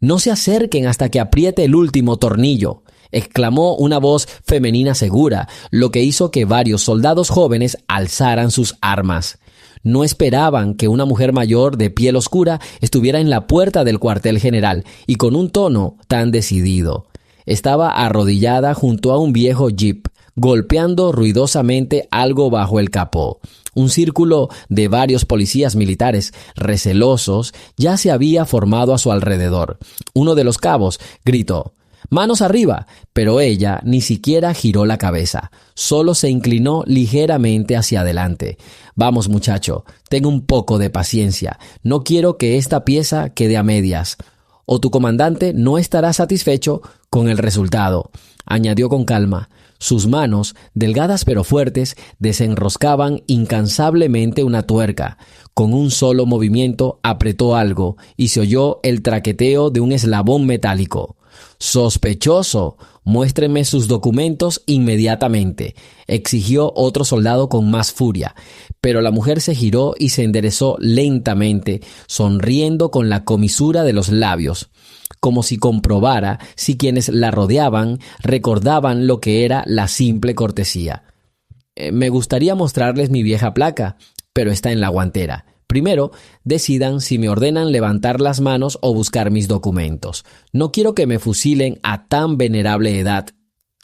«No se acerquen hasta que apriete el último tornillo», exclamó una voz femenina segura, lo que hizo que varios soldados jóvenes alzaran sus armas. No esperaban que una mujer mayor de piel oscura estuviera en la puerta del cuartel general y con un tono tan decidido. Estaba arrodillada junto a un viejo jeep, golpeando ruidosamente algo bajo el capó. Un círculo de varios policías militares recelosos ya se había formado a su alrededor. Uno de los cabos gritó: «¡Manos arriba!», pero ella ni siquiera giró la cabeza, solo se inclinó ligeramente hacia adelante. «Vamos, muchacho, ten un poco de paciencia. No quiero que esta pieza quede a medias, o tu comandante no estará satisfecho con el resultado», añadió con calma. Sus manos, delgadas pero fuertes, desenroscaban incansablemente una tuerca. Con un solo movimiento apretó algo y se oyó el traqueteo de un eslabón metálico. «¡Sospechoso! Muéstrenme sus documentos inmediatamente», exigió otro soldado con más furia. Pero la mujer se giró y se enderezó lentamente, sonriendo con la comisura de los labios, como si comprobara si quienes la rodeaban recordaban lo que era la simple cortesía. «Me gustaría mostrarles mi vieja placa, pero está en la guantera. Primero, decidan si me ordenan levantar las manos o buscar mis documentos. No quiero que me fusilen a tan venerable edad»,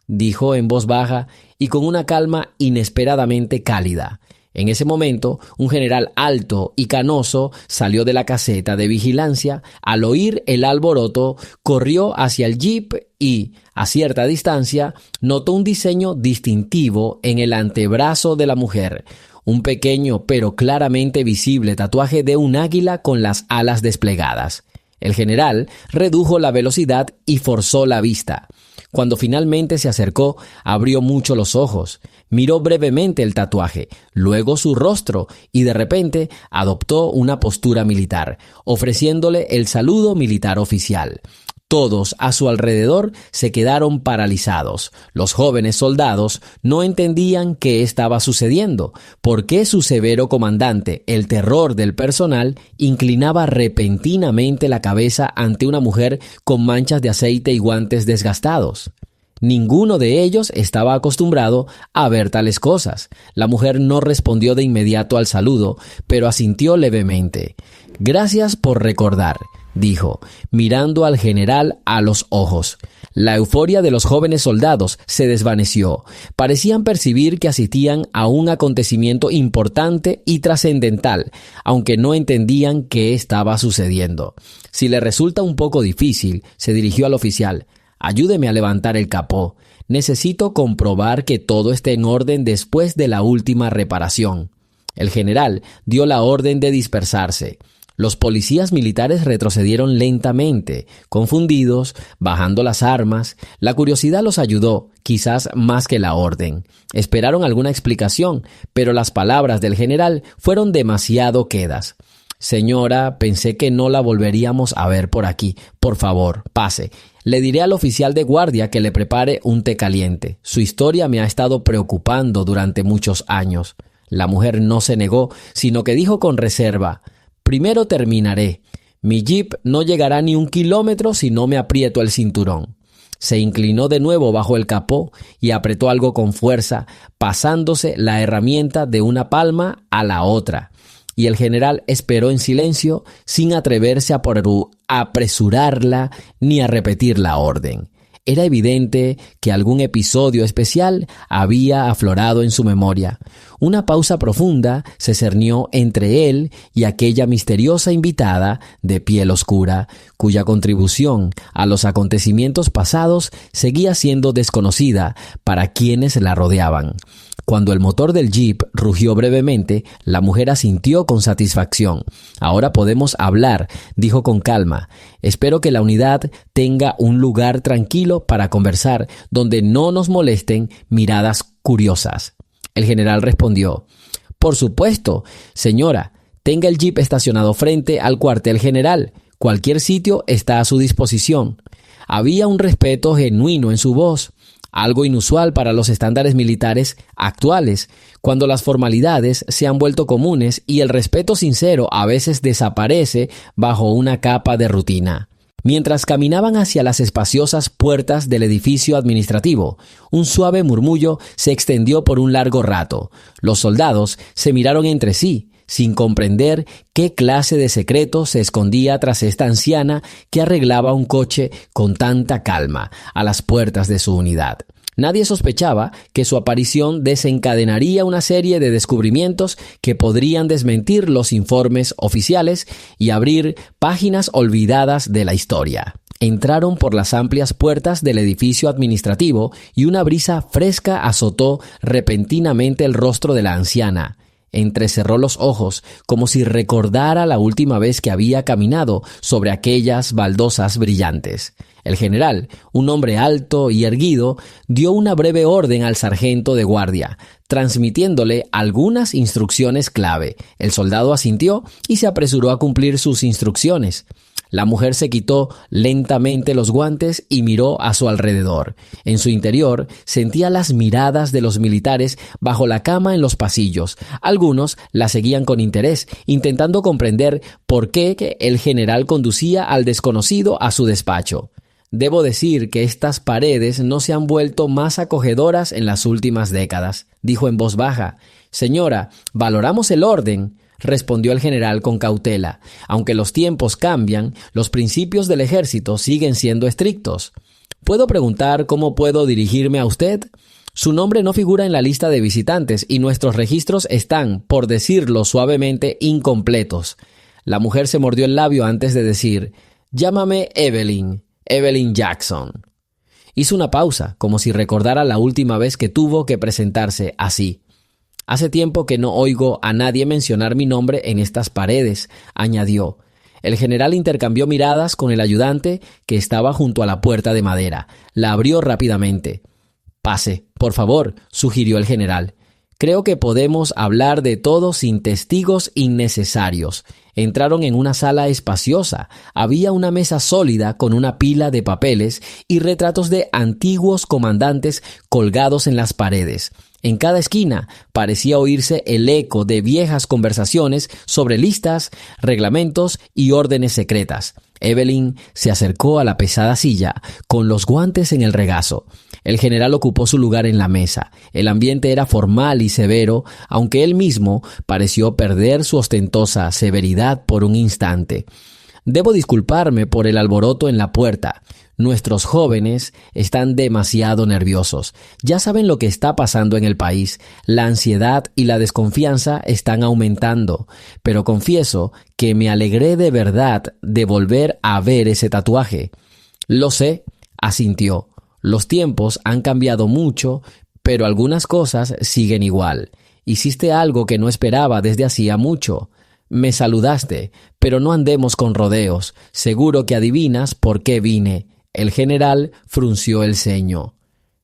dijo en voz baja y con una calma inesperadamente cálida. En ese momento, un general alto y canoso salió de la caseta de vigilancia. Al oír el alboroto, corrió hacia el jeep y, a cierta distancia, notó un diseño distintivo en el antebrazo de la mujer. Un pequeño pero claramente visible tatuaje de un águila con las alas desplegadas. El general redujo la velocidad y forzó la vista. Cuando finalmente se acercó, abrió mucho los ojos, miró brevemente el tatuaje, luego su rostro y de repente adoptó una postura militar, ofreciéndole el saludo militar oficial. Todos a su alrededor se quedaron paralizados. Los jóvenes soldados no entendían qué estaba sucediendo, por qué su severo comandante, el terror del personal, inclinaba repentinamente la cabeza ante una mujer con manchas de aceite y guantes desgastados. Ninguno de ellos estaba acostumbrado a ver tales cosas. La mujer no respondió de inmediato al saludo, pero asintió levemente. «Gracias por recordar», dijo, mirando al general a los ojos. La euforia de los jóvenes soldados se desvaneció. Parecían percibir que asistían a un acontecimiento importante y trascendental, aunque no entendían qué estaba sucediendo. Si le resulta un poco difícil, se dirigió al oficial. «Ayúdeme a levantar el capó. Necesito comprobar que todo esté en orden después de la última reparación». El general dio la orden de dispersarse. Los policías militares retrocedieron lentamente, confundidos, bajando las armas. La curiosidad los ayudó, quizás más que la orden. Esperaron alguna explicación, pero las palabras del general fueron demasiado quedas. «Señora, pensé que no la volveríamos a ver por aquí. Por favor, pase. Le diré al oficial de guardia que le prepare un té caliente. Su historia me ha estado preocupando durante muchos años». La mujer no se negó, sino que dijo con reserva: «Primero terminaré. Mi jeep no llegará ni 1 kilómetro si no me aprieto el cinturón». Se inclinó de nuevo bajo el capó y apretó algo con fuerza, pasándose la herramienta de una palma a la otra. Y el general esperó en silencio, sin atreverse a apresurarla ni a repetir la orden. Era evidente que algún episodio especial había aflorado en su memoria. Una pausa profunda se cernió entre él y aquella misteriosa invitada de piel oscura, cuya contribución a los acontecimientos pasados seguía siendo desconocida para quienes la rodeaban. Cuando el motor del jeep rugió brevemente, la mujer asintió con satisfacción. «Ahora podemos hablar», dijo con calma. «Espero que la unidad tenga un lugar tranquilo para conversar, donde no nos molesten miradas curiosas». El general respondió: «Por supuesto, señora. Tenga el jeep estacionado frente al cuartel general. Cualquier sitio está a su disposición». Había un respeto genuino en su voz, algo inusual para los estándares militares actuales, cuando las formalidades se han vuelto comunes y el respeto sincero a veces desaparece bajo una capa de rutina. Mientras caminaban hacia las espaciosas puertas del edificio administrativo, un suave murmullo se extendió por un largo rato. Los soldados se miraron entre sí, sin comprender qué clase de secreto se escondía tras esta anciana que arreglaba un coche con tanta calma a las puertas de su unidad. Nadie sospechaba que su aparición desencadenaría una serie de descubrimientos que podrían desmentir los informes oficiales y abrir páginas olvidadas de la historia. Entraron por las amplias puertas del edificio administrativo y una brisa fresca azotó repentinamente el rostro de la anciana. Entrecerró los ojos como si recordara la última vez que había caminado sobre aquellas baldosas brillantes. El general, un hombre alto y erguido, dio una breve orden al sargento de guardia, transmitiéndole algunas instrucciones clave. El soldado asintió y se apresuró a cumplir sus instrucciones. La mujer se quitó lentamente los guantes y miró a su alrededor. En su interior sentía las miradas de los militares bajo la cama en los pasillos. Algunos la seguían con interés, intentando comprender por qué el general conducía al desconocido a su despacho. Debo decir que estas paredes no se han vuelto más acogedoras en las últimas décadas, dijo en voz baja. Señora, valoramos el orden, respondió el general con cautela. Aunque los tiempos cambian, los principios del ejército siguen siendo estrictos. ¿Puedo preguntar cómo puedo dirigirme a usted? Su nombre no figura en la lista de visitantes y nuestros registros están, por decirlo suavemente, incompletos. La mujer se mordió el labio antes de decir, llámame Evelyn Jackson. Hizo una pausa, como si recordara la última vez que tuvo que presentarse así. Hace tiempo que no oigo a nadie mencionar mi nombre en estas paredes, añadió. El general intercambió miradas con el ayudante que estaba junto a la puerta de madera. La abrió rápidamente. Pase, por favor, sugirió el general. Creo que podemos hablar de todo sin testigos innecesarios. Entraron en una sala espaciosa. Había una mesa sólida con una pila de papeles y retratos de antiguos comandantes colgados en las paredes. En cada esquina parecía oírse el eco de viejas conversaciones sobre listas, reglamentos y órdenes secretas. Evelyn se acercó a la pesada silla, con los guantes en el regazo. El general ocupó su lugar en la mesa. El ambiente era formal y severo, aunque él mismo pareció perder su ostentosa severidad por un instante. Debo disculparme por el alboroto en la puerta. Nuestros jóvenes están demasiado nerviosos. Ya saben lo que está pasando en el país. La ansiedad y la desconfianza están aumentando. Pero confieso que me alegré de verdad de volver a ver ese tatuaje. Lo sé, asintió. Los tiempos han cambiado mucho, pero algunas cosas siguen igual. Hiciste algo que no esperaba desde hacía mucho. Me saludaste, pero no andemos con rodeos. Seguro que adivinas por qué vine. El general frunció el ceño.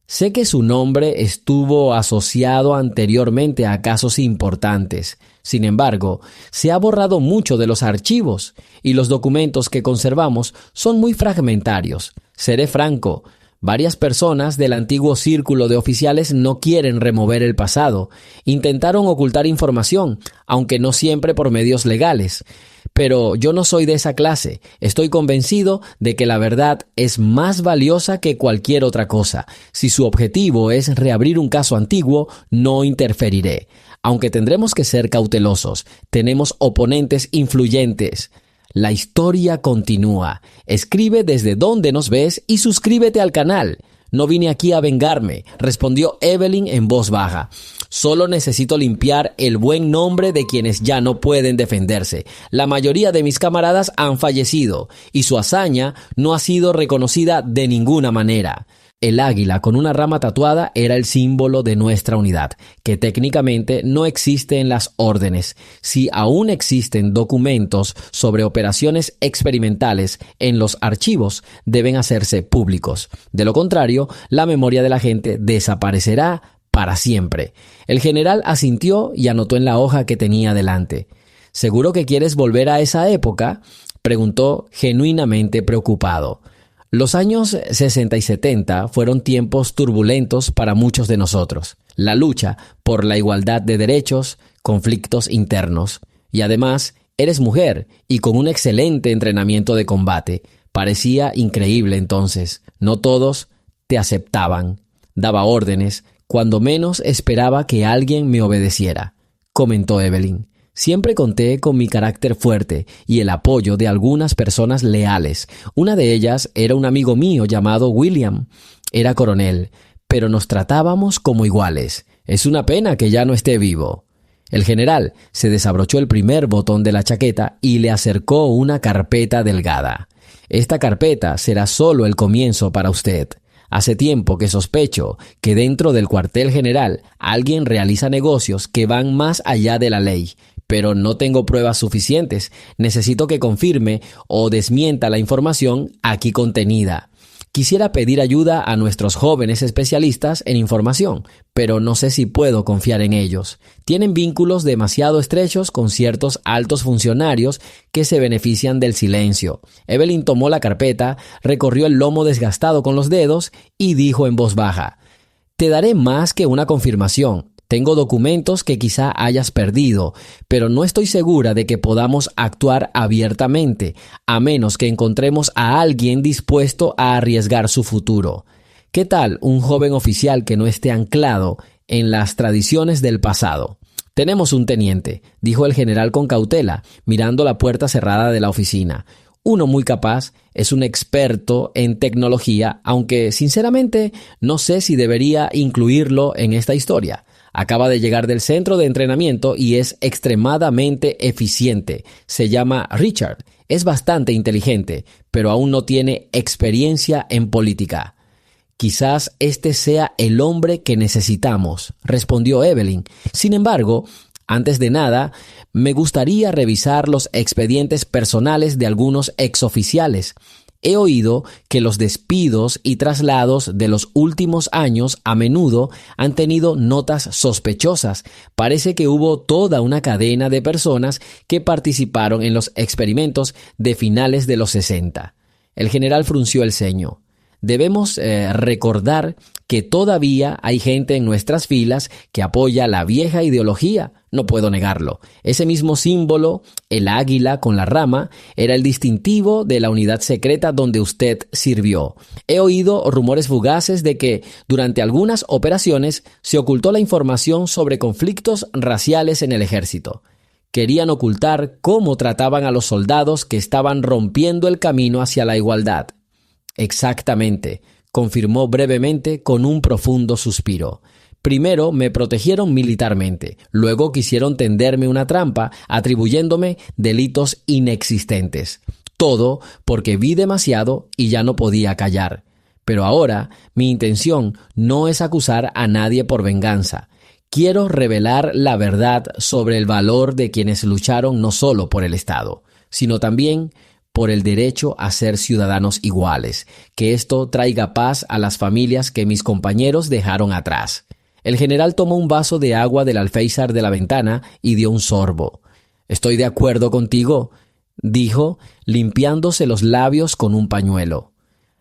Sé que su nombre estuvo asociado anteriormente a casos importantes. Sin embargo, se ha borrado mucho de los archivos y los documentos que conservamos son muy fragmentarios. Seré franco. Varias personas del antiguo círculo de oficiales no quieren remover el pasado. Intentaron ocultar información, aunque no siempre por medios legales. Pero yo no soy de esa clase. Estoy convencido de que la verdad es más valiosa que cualquier otra cosa. Si su objetivo es reabrir un caso antiguo, no interferiré. Aunque tendremos que ser cautelosos, tenemos oponentes influyentes. La historia continúa. Escribe desde donde nos ves y suscríbete al canal. No vine aquí a vengarme, respondió Evelyn en voz baja. Solo necesito limpiar el buen nombre de quienes ya no pueden defenderse. La mayoría de mis camaradas han fallecido y su hazaña no ha sido reconocida de ninguna manera. El águila con una rama tatuada era el símbolo de nuestra unidad, que técnicamente no existe en las órdenes. Si aún existen documentos sobre operaciones experimentales en los archivos, deben hacerse públicos. De lo contrario, la memoria de la gente desaparecerá para siempre. El general asintió y anotó en la hoja que tenía delante. ¿Seguro que quieres volver a esa época?, preguntó genuinamente preocupado. Los años 60 y 70 fueron tiempos turbulentos para muchos de nosotros. La lucha por la igualdad de derechos, conflictos internos. Y además, eres mujer y con un excelente entrenamiento de combate. Parecía increíble entonces. No todos te aceptaban. Daba órdenes, cuando menos esperaba que alguien me obedeciera, comentó Evelyn. Siempre conté con mi carácter fuerte y el apoyo de algunas personas leales. Una de ellas era un amigo mío llamado William. Era coronel, pero nos tratábamos como iguales. Es una pena que ya no esté vivo. El general se desabrochó el primer botón de la chaqueta y le acercó una carpeta delgada. Esta carpeta será solo el comienzo para usted. Hace tiempo que sospecho que dentro del cuartel general alguien realiza negocios que van más allá de la ley, pero no tengo pruebas suficientes. Necesito que confirme o desmienta la información aquí contenida. Quisiera pedir ayuda a nuestros jóvenes especialistas en información, pero no sé si puedo confiar en ellos. Tienen vínculos demasiado estrechos con ciertos altos funcionarios que se benefician del silencio. Evelyn tomó la carpeta, recorrió el lomo desgastado con los dedos y dijo en voz baja: «Te daré más que una confirmación. Tengo documentos que quizá hayas perdido, pero no estoy segura de que podamos actuar abiertamente, a menos que encontremos a alguien dispuesto a arriesgar su futuro. ¿Qué tal un joven oficial que no esté anclado en las tradiciones del pasado?» «Tenemos un teniente», dijo el general con cautela, mirando la puerta cerrada de la oficina. «Uno muy capaz, es un experto en tecnología, aunque sinceramente no sé si debería incluirlo en esta historia. Acaba de llegar del centro de entrenamiento y es extremadamente eficiente. Se llama Richard. Es bastante inteligente, pero aún no tiene experiencia en política». «Quizás este sea el hombre que necesitamos», respondió Evelyn. «Sin embargo, antes de nada, me gustaría revisar los expedientes personales de algunos exoficiales. He oído que los despidos y traslados de los últimos años a menudo han tenido notas sospechosas. Parece que hubo toda una cadena de personas que participaron en los experimentos de finales de los 60. El general frunció el ceño. «Debemos recordar que todavía hay gente en nuestras filas que apoya la vieja ideología. No puedo negarlo. Ese mismo símbolo, el águila con la rama, era el distintivo de la unidad secreta donde usted sirvió. He oído rumores fugaces de que durante algunas operaciones se ocultó la información sobre conflictos raciales en el ejército. Querían ocultar cómo trataban a los soldados que estaban rompiendo el camino hacia la igualdad». «Exactamente», confirmó brevemente con un profundo suspiro. «Primero me protegieron militarmente, luego quisieron tenderme una trampa atribuyéndome delitos inexistentes. Todo porque vi demasiado y ya no podía callar. Pero ahora mi intención no es acusar a nadie por venganza. Quiero revelar la verdad sobre el valor de quienes lucharon no solo por el Estado, sino también por el derecho a ser ciudadanos iguales, que esto traiga paz a las familias que mis compañeros dejaron atrás». El general tomó un vaso de agua del alféizar de la ventana y dio un sorbo. «Estoy de acuerdo contigo», dijo, limpiándose los labios con un pañuelo.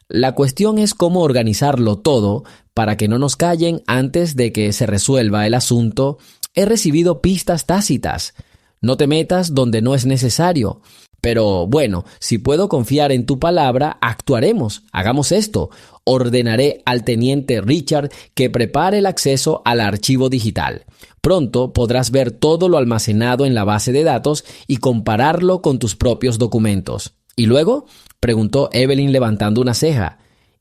«La cuestión es cómo organizarlo todo para que no nos callen antes de que se resuelva el asunto. He recibido pistas tácitas. No te metas donde no es necesario. Pero bueno, si puedo confiar en tu palabra, actuaremos. Hagamos esto. Ordenaré al teniente Richard que prepare el acceso al archivo digital. Pronto podrás ver todo lo almacenado en la base de datos y compararlo con tus propios documentos». «¿Y luego?», preguntó Evelyn levantando una ceja.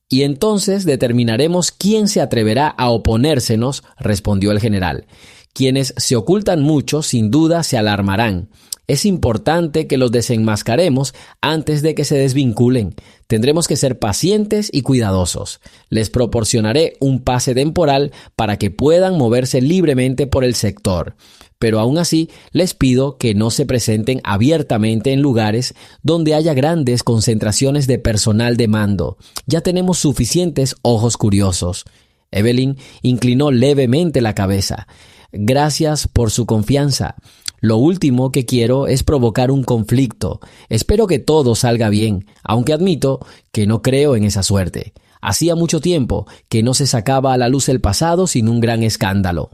«Y entonces determinaremos quién se atreverá a oponérsenos», respondió el general. «Quienes se ocultan mucho, sin duda, se alarmarán. Es importante que los desenmascaremos antes de que se desvinculen. Tendremos que ser pacientes y cuidadosos. Les proporcionaré un pase temporal para que puedan moverse libremente por el sector. Pero aún así, les pido que no se presenten abiertamente en lugares donde haya grandes concentraciones de personal de mando. Ya tenemos suficientes ojos curiosos». Evelyn inclinó levemente la cabeza. «Gracias por su confianza. Lo último que quiero es provocar un conflicto. Espero que todo salga bien, aunque admito que no creo en esa suerte. Hacía mucho tiempo que no se sacaba a la luz el pasado sin un gran escándalo».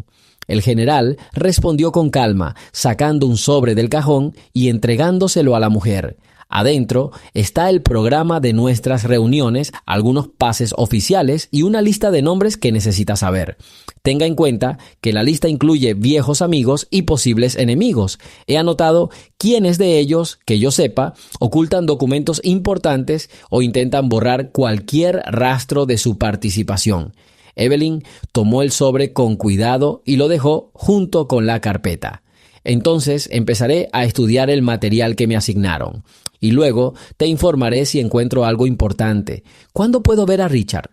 El general respondió con calma, sacando un sobre del cajón y entregándoselo a la mujer. Adentro está el programa de nuestras reuniones, algunos pases oficiales y una lista de nombres que necesita saber. Tenga en cuenta que la lista incluye viejos amigos y posibles enemigos. He anotado quiénes de ellos, que yo sepa, ocultan documentos importantes o intentan borrar cualquier rastro de su participación. Evelyn tomó el sobre con cuidado y lo dejó junto con la carpeta. Entonces empezaré a estudiar el material que me asignaron. Y luego te informaré si encuentro algo importante. ¿Cuándo puedo ver a Richard?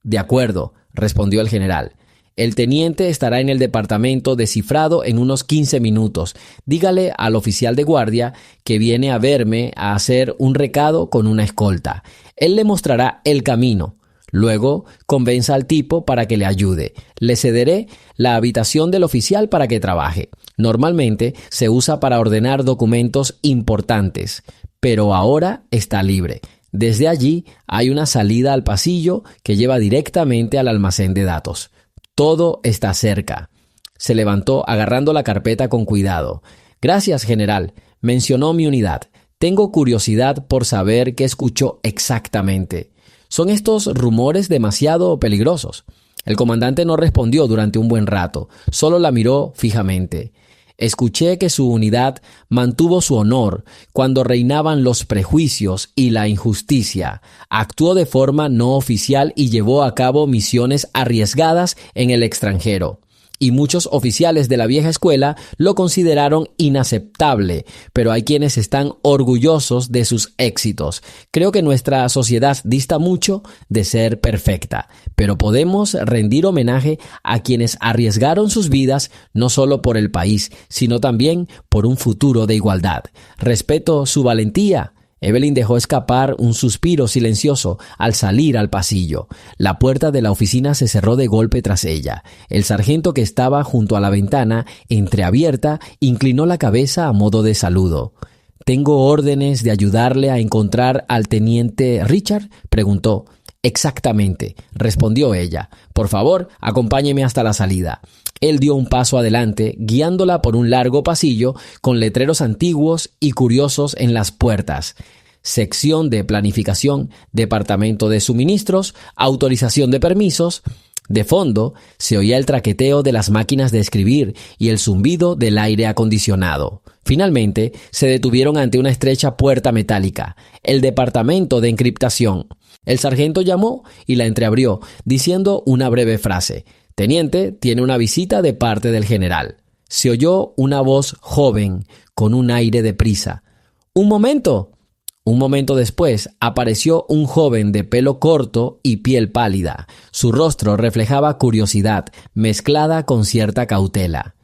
De acuerdo, respondió el general. El teniente estará en el departamento de cifrado en unos 15 minutos. Dígale al oficial de guardia que viene a verme a hacer un recado con una escolta. Él le mostrará el camino. Luego, convenza al tipo para que le ayude. Le cederé la habitación del oficial para que trabaje. Normalmente se usa para ordenar documentos importantes, pero ahora está libre. Desde allí hay una salida al pasillo que lleva directamente al almacén de datos. Todo está cerca. Se levantó agarrando la carpeta con cuidado. Gracias, general. Mencionó mi unidad. Tengo curiosidad por saber qué escuchó exactamente. ¿Son estos rumores demasiado peligrosos? El comandante no respondió durante un buen rato, solo la miró fijamente. Escuché que su unidad mantuvo su honor cuando reinaban los prejuicios y la injusticia. Actuó de forma no oficial y llevó a cabo misiones arriesgadas en el extranjero. Y muchos oficiales de la vieja escuela lo consideraron inaceptable, pero hay quienes están orgullosos de sus éxitos. Creo que nuestra sociedad dista mucho de ser perfecta, pero podemos rendir homenaje a quienes arriesgaron sus vidas no solo por el país, sino también por un futuro de igualdad. Respeto su valentía. Evelyn dejó escapar un suspiro silencioso al salir al pasillo. La puerta de la oficina se cerró de golpe tras ella. El sargento que estaba junto a la ventana, entreabierta, inclinó la cabeza a modo de saludo. «¿Tengo órdenes de ayudarle a encontrar al teniente Richard?», preguntó. «Exactamente», respondió ella. «Por favor, acompáñeme hasta la salida». Él dio un paso adelante, guiándola por un largo pasillo con letreros antiguos y curiosos en las puertas. Sección de planificación, departamento de suministros, autorización de permisos. De fondo se oía el traqueteo de las máquinas de escribir y el zumbido del aire acondicionado. Finalmente se detuvieron ante una estrecha puerta metálica, el departamento de encriptación. El sargento llamó y la entreabrió, diciendo una breve frase. «Teniente, tiene una visita de parte del general». Se oyó una voz joven, con un aire de prisa. «¡Un momento!». Un momento después apareció un joven de pelo corto y piel pálida. Su rostro reflejaba curiosidad, mezclada con cierta cautela.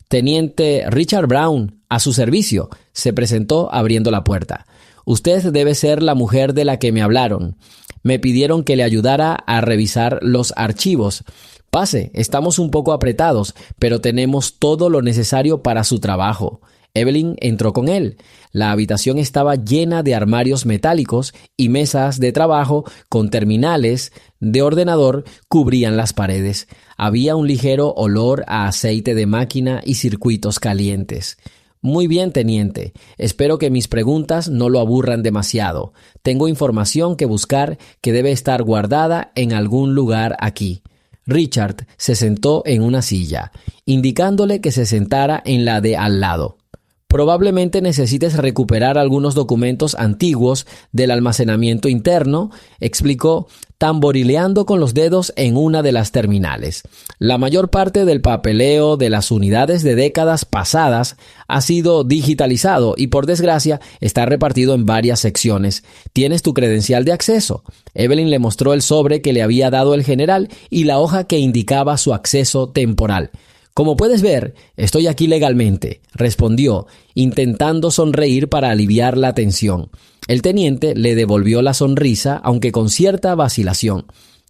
«Teniente Richard Brown, a su servicio», se presentó abriendo la puerta. «Usted debe ser la mujer de la que me hablaron. Me pidieron que le ayudara a revisar los archivos. Pase, estamos un poco apretados, pero tenemos todo lo necesario para su trabajo». Evelyn entró con él. La habitación estaba llena de armarios metálicos y mesas de trabajo con terminales de ordenador cubrían las paredes. Había un ligero olor a aceite de máquina y circuitos calientes. «Muy bien, teniente. Espero que mis preguntas no lo aburran demasiado. Tengo información que buscar que debe estar guardada en algún lugar aquí». Richard se sentó en una silla, indicándole que se sentara en la de al lado. «Probablemente necesites recuperar algunos documentos antiguos del almacenamiento interno», explicó, tamborileando con los dedos en una de las terminales. «La mayor parte del papeleo de las unidades de décadas pasadas ha sido digitalizado y, por desgracia, está repartido en varias secciones. ¿Tienes tu credencial de acceso?». Evelyn le mostró el sobre que le había dado el general y la hoja que indicaba su acceso temporal. «Como puedes ver, estoy aquí legalmente», respondió, intentando sonreír para aliviar la tensión. El teniente le devolvió la sonrisa, aunque con cierta vacilación.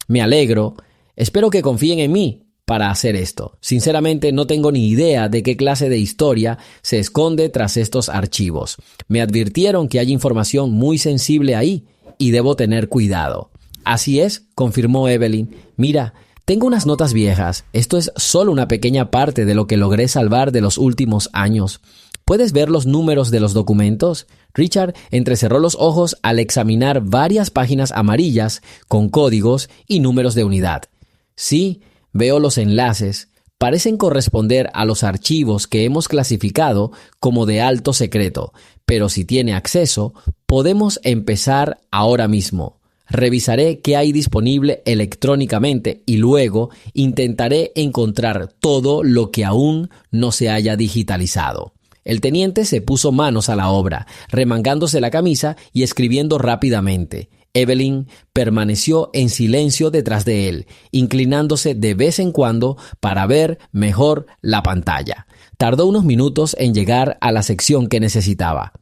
«Me alegro. Espero que confíen en mí para hacer esto. Sinceramente, no tengo ni idea de qué clase de historia se esconde tras estos archivos. Me advirtieron que hay información muy sensible ahí y debo tener cuidado». «Así es», confirmó Evelyn. «Mira, tengo unas notas viejas. Esto es solo una pequeña parte de lo que logré salvar de los últimos años. ¿Puedes ver los números de los documentos? Richard entrecerró los ojos al examinar varias páginas amarillas con códigos y números de unidad. Sí, veo los enlaces. Parecen corresponder a los archivos que hemos clasificado como de alto secreto, pero si tiene acceso, podemos empezar ahora mismo. Revisaré qué hay disponible electrónicamente y luego intentaré encontrar todo lo que aún no se haya digitalizado. El teniente se puso manos a la obra, remangándose la camisa y escribiendo rápidamente. Evelyn permaneció en silencio detrás de él, inclinándose de vez en cuando para ver mejor la pantalla. Tardó unos minutos en llegar a la sección que necesitaba.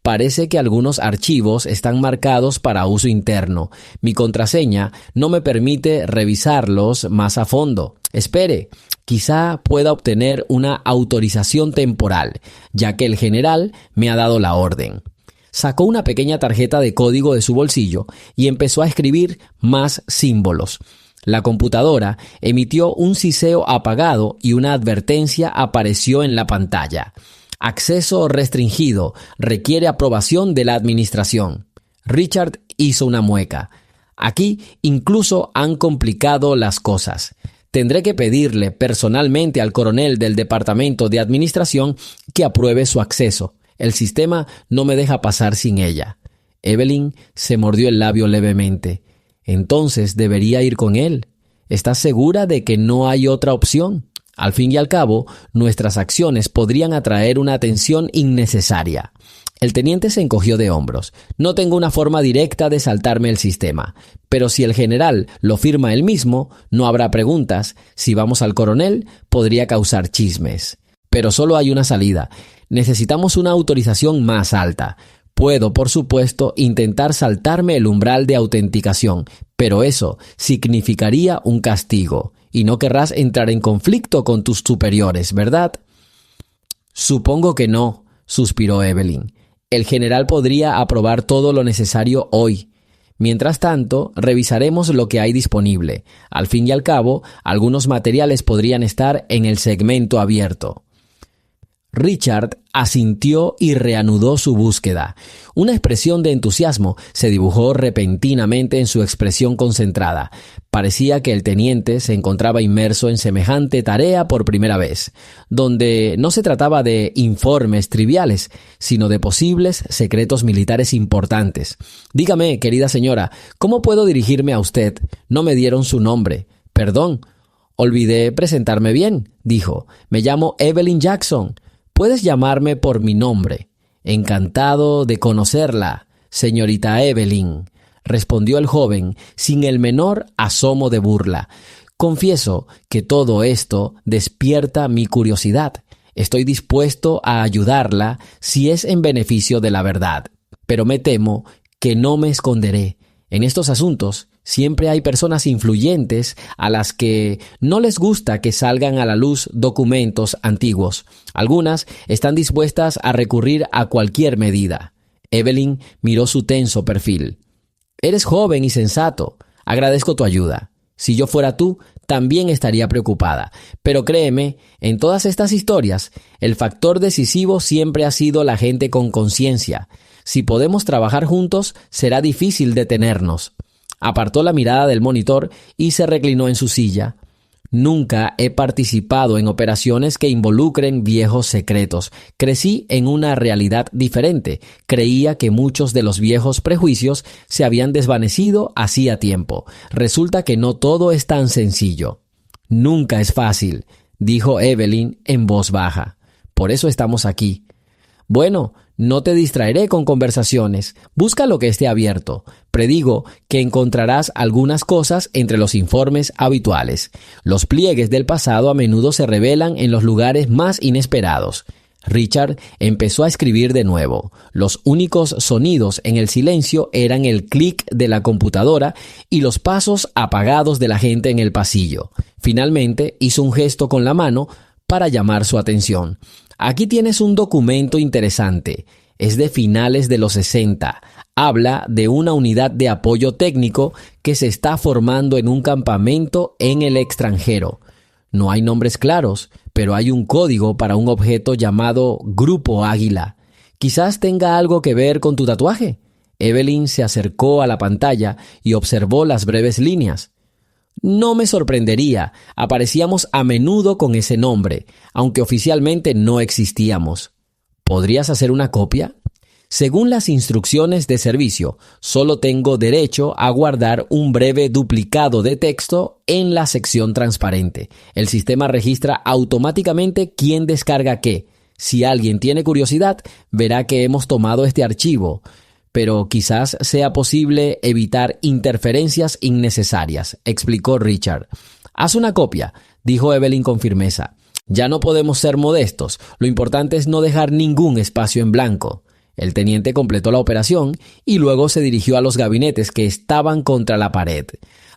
Parece que algunos archivos están marcados para uso interno. Mi contraseña no me permite revisarlos más a fondo. Espere, quizá pueda obtener una autorización temporal, ya que el general me ha dado la orden. Sacó una pequeña tarjeta de código de su bolsillo y empezó a escribir más símbolos. La computadora emitió un siseo apagado y una advertencia apareció en la pantalla. Acceso restringido. Requiere aprobación de la administración. Richard hizo una mueca. Aquí incluso han complicado las cosas. Tendré que pedirle personalmente al coronel del Departamento de Administración que apruebe su acceso. El sistema no me deja pasar sin ella. Evelyn se mordió el labio levemente. Entonces debería ir con él. ¿Estás segura de que no hay otra opción? Al fin y al cabo, nuestras acciones podrían atraer una atención innecesaria. El teniente se encogió de hombros. No tengo una forma directa de saltarme el sistema, pero si el general lo firma él mismo, no habrá preguntas. Si vamos al coronel, podría causar chismes. Pero solo hay una salida. Necesitamos una autorización más alta. Puedo, por supuesto, intentar saltarme el umbral de autenticación, pero eso significaría un castigo, y no querrás entrar en conflicto con tus superiores, ¿verdad? Supongo que no, suspiró Evelyn. El general podría aprobar todo lo necesario hoy. Mientras tanto, revisaremos lo que hay disponible. Al fin y al cabo, algunos materiales podrían estar en el segmento abierto. Richard asintió y reanudó su búsqueda. Una expresión de entusiasmo se dibujó repentinamente en su expresión concentrada. Parecía que el teniente se encontraba inmerso en semejante tarea por primera vez, donde no se trataba de informes triviales, sino de posibles secretos militares importantes. Dígame, querida señora, ¿cómo puedo dirigirme a usted? No me dieron su nombre. Perdón, olvidé presentarme bien, dijo. Me llamo Evelyn Jackson. Puedes llamarme por mi nombre. Encantado de conocerla, señorita Evelyn, respondió el joven sin el menor asomo de burla. Confieso que todo esto despierta mi curiosidad. Estoy dispuesto a ayudarla si es en beneficio de la verdad, pero me temo que no me esconderé. En estos asuntos siempre hay personas influyentes a las que no les gusta que salgan a la luz documentos antiguos. Algunas están dispuestas a recurrir a cualquier medida. Evelyn miró su tenso perfil. Eres joven y sensato. Agradezco tu ayuda. Si yo fuera tú, también estaría preocupada. Pero créeme, en todas estas historias, el factor decisivo siempre ha sido la gente con conciencia. Si podemos trabajar juntos, será difícil detenernos. Apartó la mirada del monitor y se reclinó en su silla. Nunca he participado en operaciones que involucren viejos secretos. Crecí en una realidad diferente. Creía que muchos de los viejos prejuicios se habían desvanecido hacía tiempo. Resulta que no todo es tan sencillo. Nunca es fácil, dijo Evelyn en voz baja. Por eso estamos aquí. Bueno, no te distraeré con conversaciones. Busca lo que esté abierto. Predigo que encontrarás algunas cosas entre los informes habituales. Los pliegues del pasado a menudo se revelan en los lugares más inesperados. Richard empezó a escribir de nuevo. Los únicos sonidos en el silencio eran el clic de la computadora y los pasos apagados de la gente en el pasillo. Finalmente hizo un gesto con la mano para llamar su atención. Aquí tienes un documento interesante. Es de finales de los 60. Habla de una unidad de apoyo técnico que se está formando en un campamento en el extranjero. No hay nombres claros, pero hay un código para un objeto llamado Grupo Águila. Quizás tenga algo que ver con tu tatuaje. Evelyn se acercó a la pantalla y observó las breves líneas. No me sorprendería, aparecíamos a menudo con ese nombre, aunque oficialmente no existíamos. ¿Podrías hacer una copia? Según las instrucciones de servicio, solo tengo derecho a guardar un breve duplicado de texto en la sección transparente. El sistema registra automáticamente quién descarga qué. Si alguien tiene curiosidad, verá que hemos tomado este archivo, pero quizás sea posible evitar interferencias innecesarias, explicó Richard. Haz una copia, dijo Evelyn con firmeza. Ya no podemos ser modestos, lo importante es no dejar ningún espacio en blanco. El teniente completó la operación y luego se dirigió a los gabinetes que estaban contra la pared.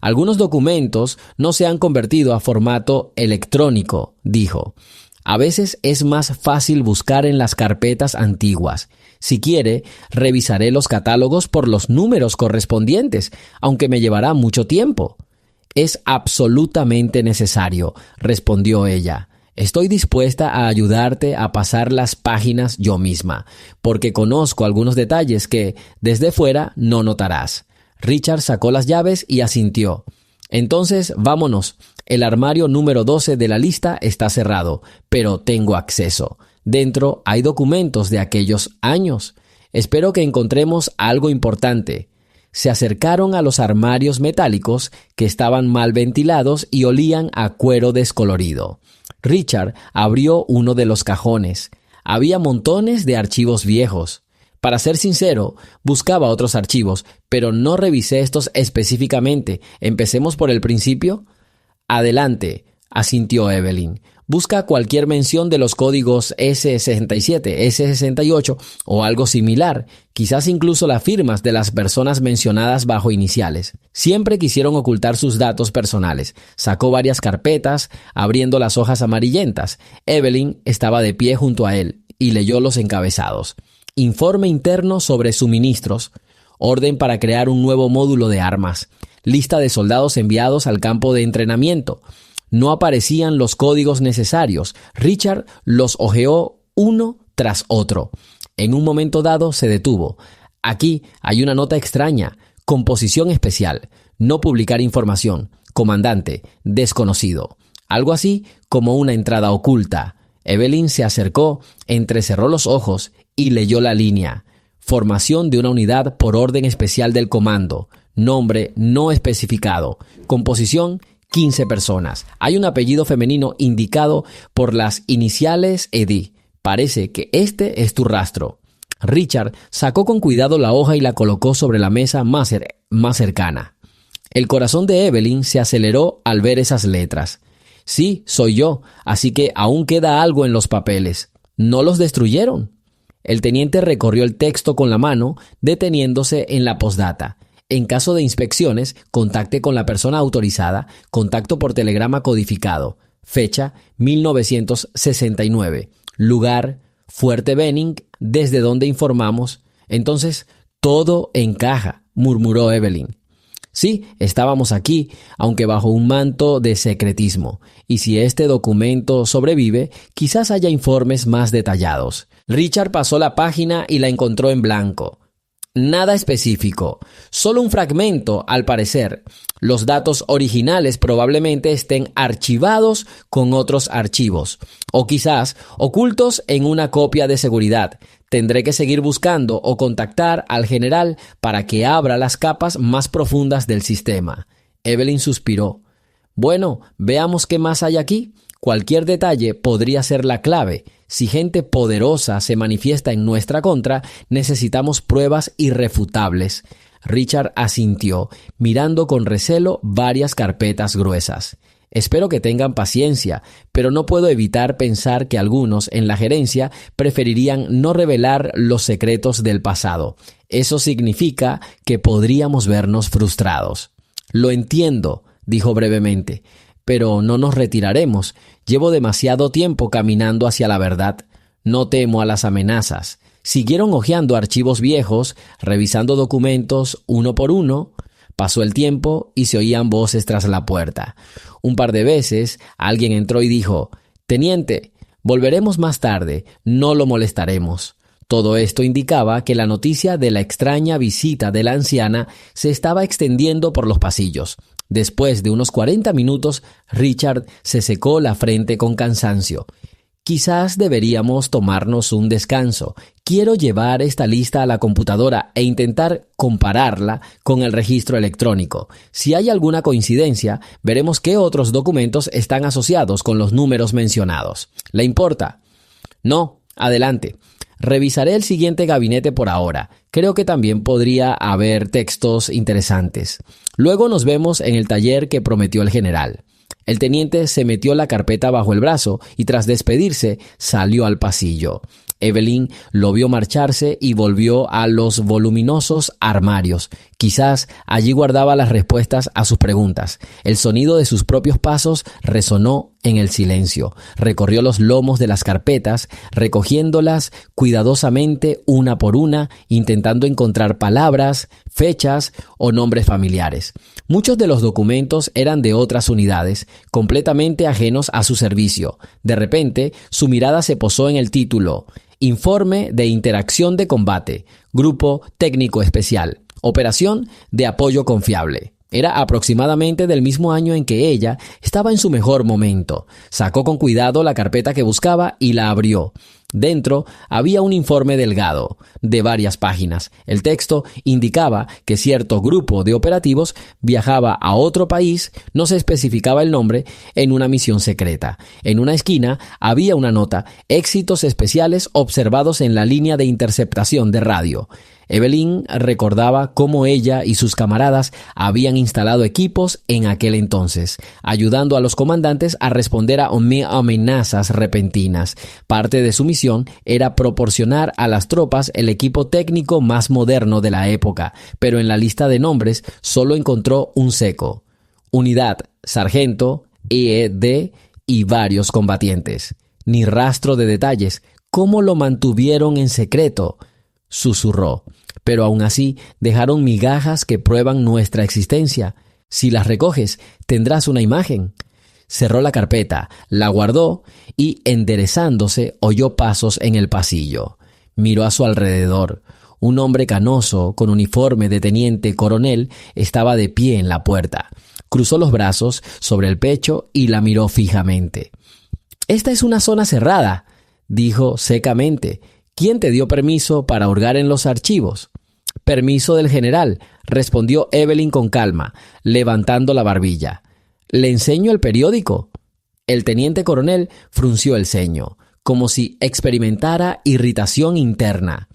Algunos documentos no se han convertido a formato electrónico, dijo. A veces es más fácil buscar en las carpetas antiguas. Si quiere, revisaré los catálogos por los números correspondientes, aunque me llevará mucho tiempo. Es absolutamente necesario, respondió ella. Estoy dispuesta a ayudarte a pasar las páginas yo misma, porque conozco algunos detalles que, desde fuera, no notarás. Richard sacó las llaves y asintió. Entonces, vámonos. El armario número 12 de la lista está cerrado, pero tengo acceso. Dentro hay documentos de aquellos años. Espero que encontremos algo importante. Se acercaron a los armarios metálicos que estaban mal ventilados y olían a cuero descolorido. Richard abrió uno de los cajones. Había montones de archivos viejos. Para ser sincero, buscaba otros archivos, pero no revisé estos específicamente. ¿Empecemos por el principio? Adelante, asintió Evelyn. Busca cualquier mención de los códigos S67, S68 o algo similar, quizás incluso las firmas de las personas mencionadas bajo iniciales. Siempre quisieron ocultar sus datos personales. Sacó varias carpetas, abriendo las hojas amarillentas. Evelyn estaba de pie junto a él y leyó los encabezados. Informe interno sobre suministros. Orden para crear un nuevo módulo de armas. Lista de soldados enviados al campo de entrenamiento. No aparecían los códigos necesarios. Richard los hojeó uno tras otro. En un momento dado se detuvo. Aquí hay una nota extraña. Composición especial. No publicar información. Comandante. Desconocido. Algo así como una entrada oculta. Evelyn se acercó, entrecerró los ojos y leyó la línea. Formación de una unidad por orden especial del comando. Nombre no especificado. Composición 15 personas. Hay un apellido femenino indicado por las iniciales ED. Parece que este es tu rastro. Richard sacó con cuidado la hoja y la colocó sobre la mesa más cercana. El corazón de Evelyn se aceleró al ver esas letras. Sí, soy yo, así que aún queda algo en los papeles. ¿No los destruyeron? El teniente recorrió el texto con la mano, deteniéndose en la postdata. En caso de inspecciones, contacte con la persona autorizada, contacto por telegrama codificado. Fecha 1969. Lugar Fuerte Benning, desde donde informamos. Entonces, todo encaja, murmuró Evelyn. Sí, estábamos aquí, aunque bajo un manto de secretismo. Y si este documento sobrevive, quizás haya informes más detallados. Richard pasó la página y la encontró en blanco. Nada específico, solo un fragmento al parecer. Los datos originales probablemente estén archivados con otros archivos, o quizás ocultos en una copia de seguridad. Tendré que seguir buscando o contactar al general para que abra las capas más profundas del sistema. Evelyn suspiró. Bueno, veamos qué más hay aquí. Cualquier detalle podría ser la clave. Si gente poderosa se manifiesta en nuestra contra, necesitamos pruebas irrefutables. Richard asintió, mirando con recelo varias carpetas gruesas. Espero que tengan paciencia, pero no puedo evitar pensar que algunos en la gerencia preferirían no revelar los secretos del pasado. Eso significa que podríamos vernos frustrados. Lo entiendo, dijo brevemente. Pero no nos retiraremos. Llevo demasiado tiempo caminando hacia la verdad. No temo a las amenazas. Siguieron hojeando archivos viejos, revisando documentos uno por uno. Pasó el tiempo y se oían voces tras la puerta. Un par de veces alguien entró y dijo: Teniente, volveremos más tarde, no lo molestaremos. Todo esto indicaba que la noticia de la extraña visita de la anciana se estaba extendiendo por los pasillos. Después de unos 40 minutos, Richard se secó la frente con cansancio. Quizás deberíamos tomarnos un descanso. Quiero llevar esta lista a la computadora e intentar compararla con el registro electrónico. Si hay alguna coincidencia, veremos qué otros documentos están asociados con los números mencionados. ¿Le importa? No, adelante. Revisaré el siguiente gabinete por ahora. Creo que también podría haber textos interesantes. Luego nos vemos en el taller que prometió el general. El teniente se metió la carpeta bajo el brazo y tras despedirse salió al pasillo. Evelyn lo vio marcharse y volvió a los voluminosos armarios. Quizás allí guardaba las respuestas a sus preguntas. El sonido de sus propios pasos resonó en el silencio. Recorrió los lomos de las carpetas, recogiéndolas cuidadosamente una por una, intentando encontrar palabras, fechas o nombres familiares. Muchos de los documentos eran de otras unidades, completamente ajenos a su servicio. De repente, su mirada se posó en el título: Informe de Interacción de Combate, Grupo Técnico Especial, Operación de Apoyo Confiable. Era aproximadamente del mismo año en que ella estaba en su mejor momento. Sacó con cuidado la carpeta que buscaba y la abrió. Dentro había un informe delgado, de varias páginas. El texto indicaba que cierto grupo de operativos viajaba a otro país, no se especificaba el nombre, en una misión secreta. En una esquina había una nota: éxitos especiales observados en la línea de interceptación de radio. Evelyn recordaba cómo ella y sus camaradas habían instalado equipos en aquel entonces, ayudando a los comandantes a responder a amenazas repentinas. Parte de su misión era proporcionar a las tropas el equipo técnico más moderno de la época, pero en la lista de nombres solo encontró un seco: unidad, sargento, EED y varios combatientes. Ni rastro de detalles. ¿Cómo lo mantuvieron en secreto?, susurró. Pero aún así dejaron migajas que prueban nuestra existencia. Si las recoges, tendrás una imagen. Cerró la carpeta, la guardó y, enderezándose, oyó pasos en el pasillo. Miró a su alrededor. Un hombre canoso, con uniforme de teniente coronel, estaba de pie en la puerta. Cruzó los brazos sobre el pecho y la miró fijamente. «Esta es una zona cerrada», dijo secamente. «¿Quién te dio permiso para hurgar en los archivos?» «Permiso del general», respondió Evelyn con calma, levantando la barbilla. «¿Le enseño el periódico?» El teniente coronel frunció el ceño, como si experimentara irritación interna.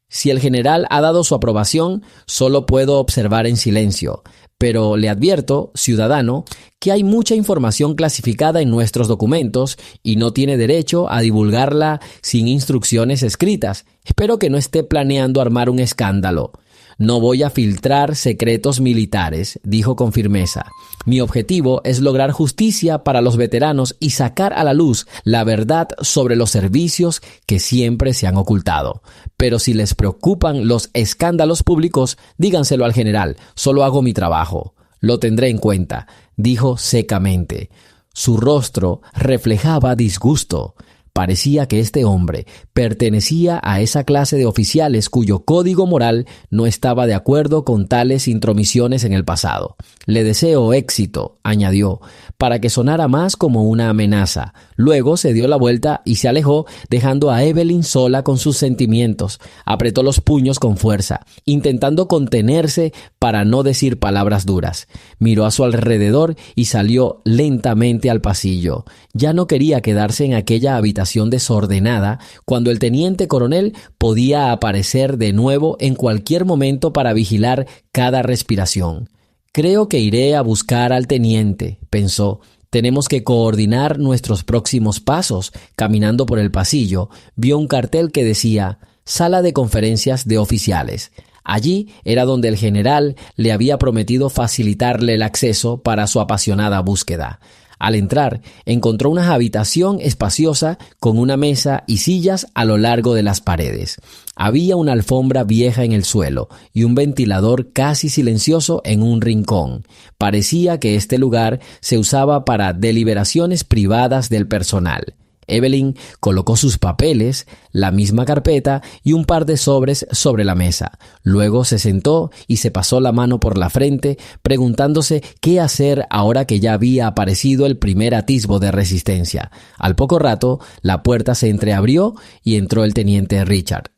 «Si el general ha dado su aprobación, solo puedo observar en silencio. Pero le advierto, ciudadano, que hay mucha información clasificada en nuestros documentos y no tiene derecho a divulgarla sin instrucciones escritas. Espero que no esté planeando armar un escándalo». «No voy a filtrar secretos militares», dijo con firmeza. «Mi objetivo es lograr justicia para los veteranos y sacar a la luz la verdad sobre los servicios que siempre se han ocultado. Pero si les preocupan los escándalos públicos, díganselo al general. Solo hago mi trabajo». «Lo tendré en cuenta», dijo secamente. Su rostro reflejaba disgusto. Parecía que este hombre pertenecía a esa clase de oficiales cuyo código moral no estaba de acuerdo con tales intromisiones en el pasado. «Le deseo éxito», añadió, para que sonara más como una amenaza. Luego se dio la vuelta y se alejó, dejando a Evelyn sola con sus sentimientos. Apretó los puños con fuerza, intentando contenerse para no decir palabras duras. Miró a su alrededor y salió lentamente al pasillo. Ya no quería quedarse en aquella habitación desordenada cuando el teniente coronel podía aparecer de nuevo en cualquier momento para vigilar cada respiración. «Creo que iré a buscar al teniente», pensó. «Tenemos que coordinar nuestros próximos pasos». Caminando por el pasillo, vio un cartel que decía «Sala de conferencias de oficiales». Allí era donde el general le había prometido facilitarle el acceso para su apasionada búsqueda. Al entrar, encontró una habitación espaciosa con una mesa y sillas a lo largo de las paredes. Había una alfombra vieja en el suelo y un ventilador casi silencioso en un rincón. Parecía que este lugar se usaba para deliberaciones privadas del personal. Evelyn colocó sus papeles, la misma carpeta y un par de sobres sobre la mesa. Luego se sentó y se pasó la mano por la frente, preguntándose qué hacer ahora que ya había aparecido el primer atisbo de resistencia. Al poco rato, la puerta se entreabrió y entró el teniente Richard.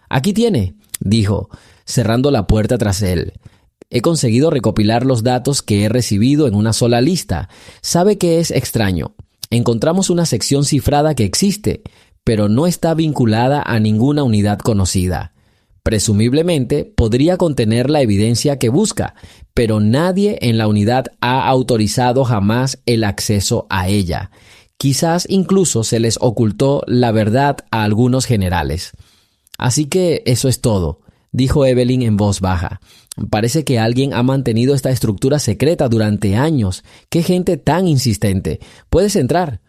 «Aquí tiene», dijo, cerrando la puerta tras él. «He conseguido recopilar los datos que he recibido en una sola lista. ¿Sabe qué es extraño? Encontramos una sección cifrada que existe, pero no está vinculada a ninguna unidad conocida. Presumiblemente podría contener la evidencia que busca, pero nadie en la unidad ha autorizado jamás el acceso a ella. Quizás incluso se les ocultó la verdad a algunos generales. Así que eso es todo», dijo Evelyn en voz baja. «Parece que alguien ha mantenido esta estructura secreta durante años. ¡Qué gente tan insistente! Puedes entrar».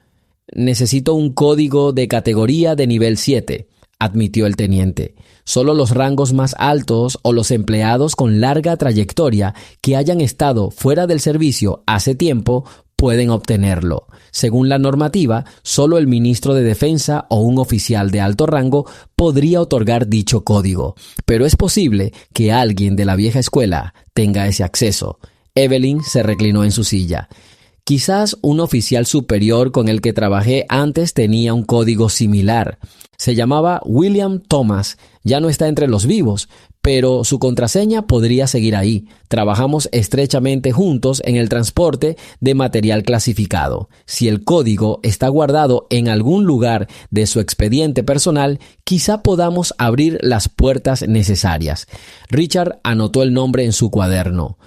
«Necesito un código de categoría de nivel 7», admitió el teniente. «Solo los rangos más altos o los empleados con larga trayectoria que hayan estado fuera del servicio hace tiempo pueden obtenerlo. Según la normativa, solo el ministro de Defensa o un oficial de alto rango podría otorgar dicho código, pero es posible que alguien de la vieja escuela tenga ese acceso». Evelyn se reclinó en su silla. «Quizás un oficial superior con el que trabajé antes tenía un código similar. Se llamaba William Thomas. Ya no está entre los vivos, pero su contraseña podría seguir ahí. Trabajamos estrechamente juntos en el transporte de material clasificado. Si el código está guardado en algún lugar de su expediente personal, quizá podamos abrir las puertas necesarias». Richard anotó el nombre en su cuaderno.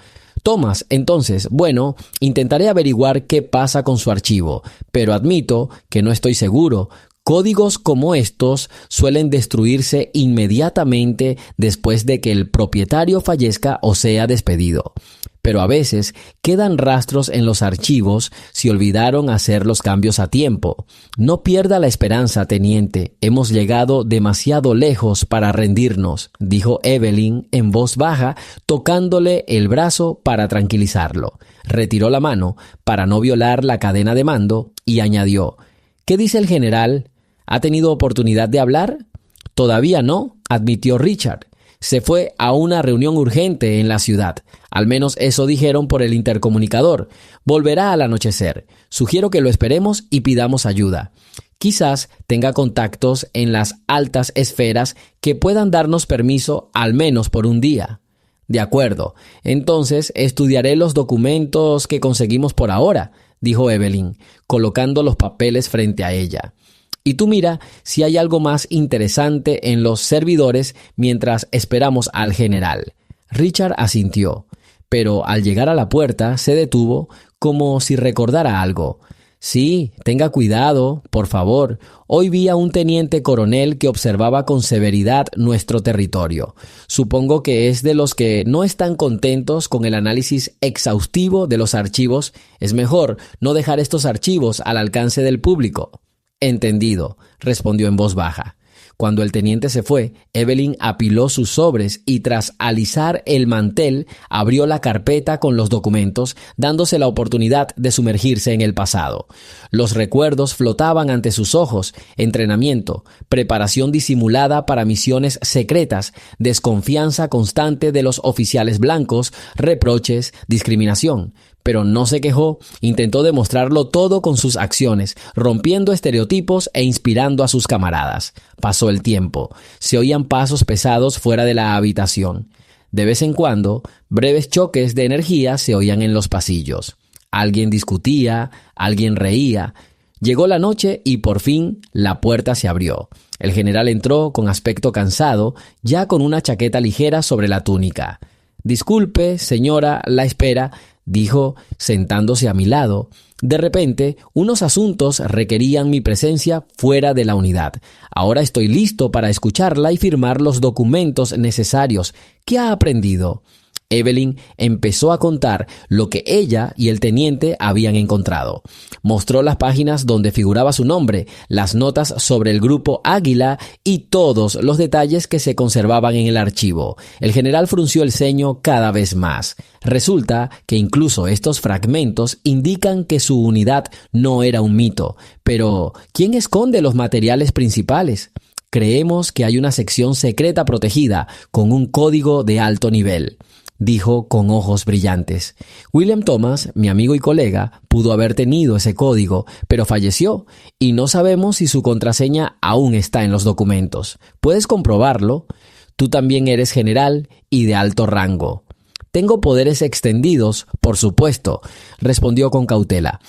«Thomas, entonces, bueno, intentaré averiguar qué pasa con su archivo, pero admito que no estoy seguro. Códigos como estos suelen destruirse inmediatamente después de que el propietario fallezca o sea despedido. Pero a veces quedan rastros en los archivos si olvidaron hacer los cambios a tiempo. No pierda la esperanza, teniente. Hemos llegado demasiado lejos para rendirnos», dijo Evelyn en voz baja, tocándole el brazo para tranquilizarlo. Retiró la mano para no violar la cadena de mando y añadió: «¿Qué dice el general? ¿Ha tenido oportunidad de hablar?» «Todavía no», admitió Richard. «Se fue a una reunión urgente en la ciudad. Al menos eso dijeron por el intercomunicador. Volverá al anochecer. Sugiero que lo esperemos y pidamos ayuda. Quizás tenga contactos en las altas esferas que puedan darnos permiso al menos por un día». «De acuerdo. Entonces estudiaré los documentos que conseguimos por ahora», dijo Evelyn, colocando los papeles frente a ella. «Y tú mira si hay algo más interesante en los servidores mientras esperamos al general». Richard asintió, pero al llegar a la puerta se detuvo como si recordara algo. «Sí, tenga cuidado, por favor. Hoy vi a un teniente coronel que observaba con severidad nuestro territorio. Supongo que es de los que no están contentos con el análisis exhaustivo de los archivos. Es mejor no dejar estos archivos al alcance del público». «Entendido», respondió en voz baja. Cuando el teniente se fue, Evelyn apiló sus sobres y tras alisar el mantel, abrió la carpeta con los documentos, dándose la oportunidad de sumergirse en el pasado. Los recuerdos flotaban ante sus ojos: entrenamiento, preparación disimulada para misiones secretas, desconfianza constante de los oficiales blancos, reproches, discriminación. Pero no se quejó, intentó demostrarlo todo con sus acciones, rompiendo estereotipos e inspirando a sus camaradas. Pasó el tiempo. Se oían pasos pesados fuera de la habitación. De vez en cuando, breves choques de energía se oían en los pasillos. Alguien discutía, alguien reía. Llegó la noche y por fin la puerta se abrió. El general entró con aspecto cansado, ya con una chaqueta ligera sobre la túnica. «Disculpe, señora, la espera», dijo, sentándose a mi lado. «De repente, unos asuntos requerían mi presencia fuera de la unidad. Ahora estoy listo para escucharla y firmar los documentos necesarios. ¿Qué ha aprendido?» Evelyn empezó a contar lo que ella y el teniente habían encontrado. Mostró las páginas donde figuraba su nombre, las notas sobre el grupo Águila y todos los detalles que se conservaban en el archivo. El general frunció el ceño cada vez más. Resulta que incluso estos fragmentos indican que su unidad no era un mito. Pero, ¿quién esconde los materiales principales? Creemos que hay una sección secreta protegida con un código de alto nivel, dijo con ojos brillantes. William Thomas, mi amigo y colega, pudo haber tenido ese código, pero falleció y no sabemos si su contraseña aún está en los documentos. ¿Puedes comprobarlo? Tú también eres general y de alto rango. Tengo poderes extendidos, por supuesto, respondió con cautela,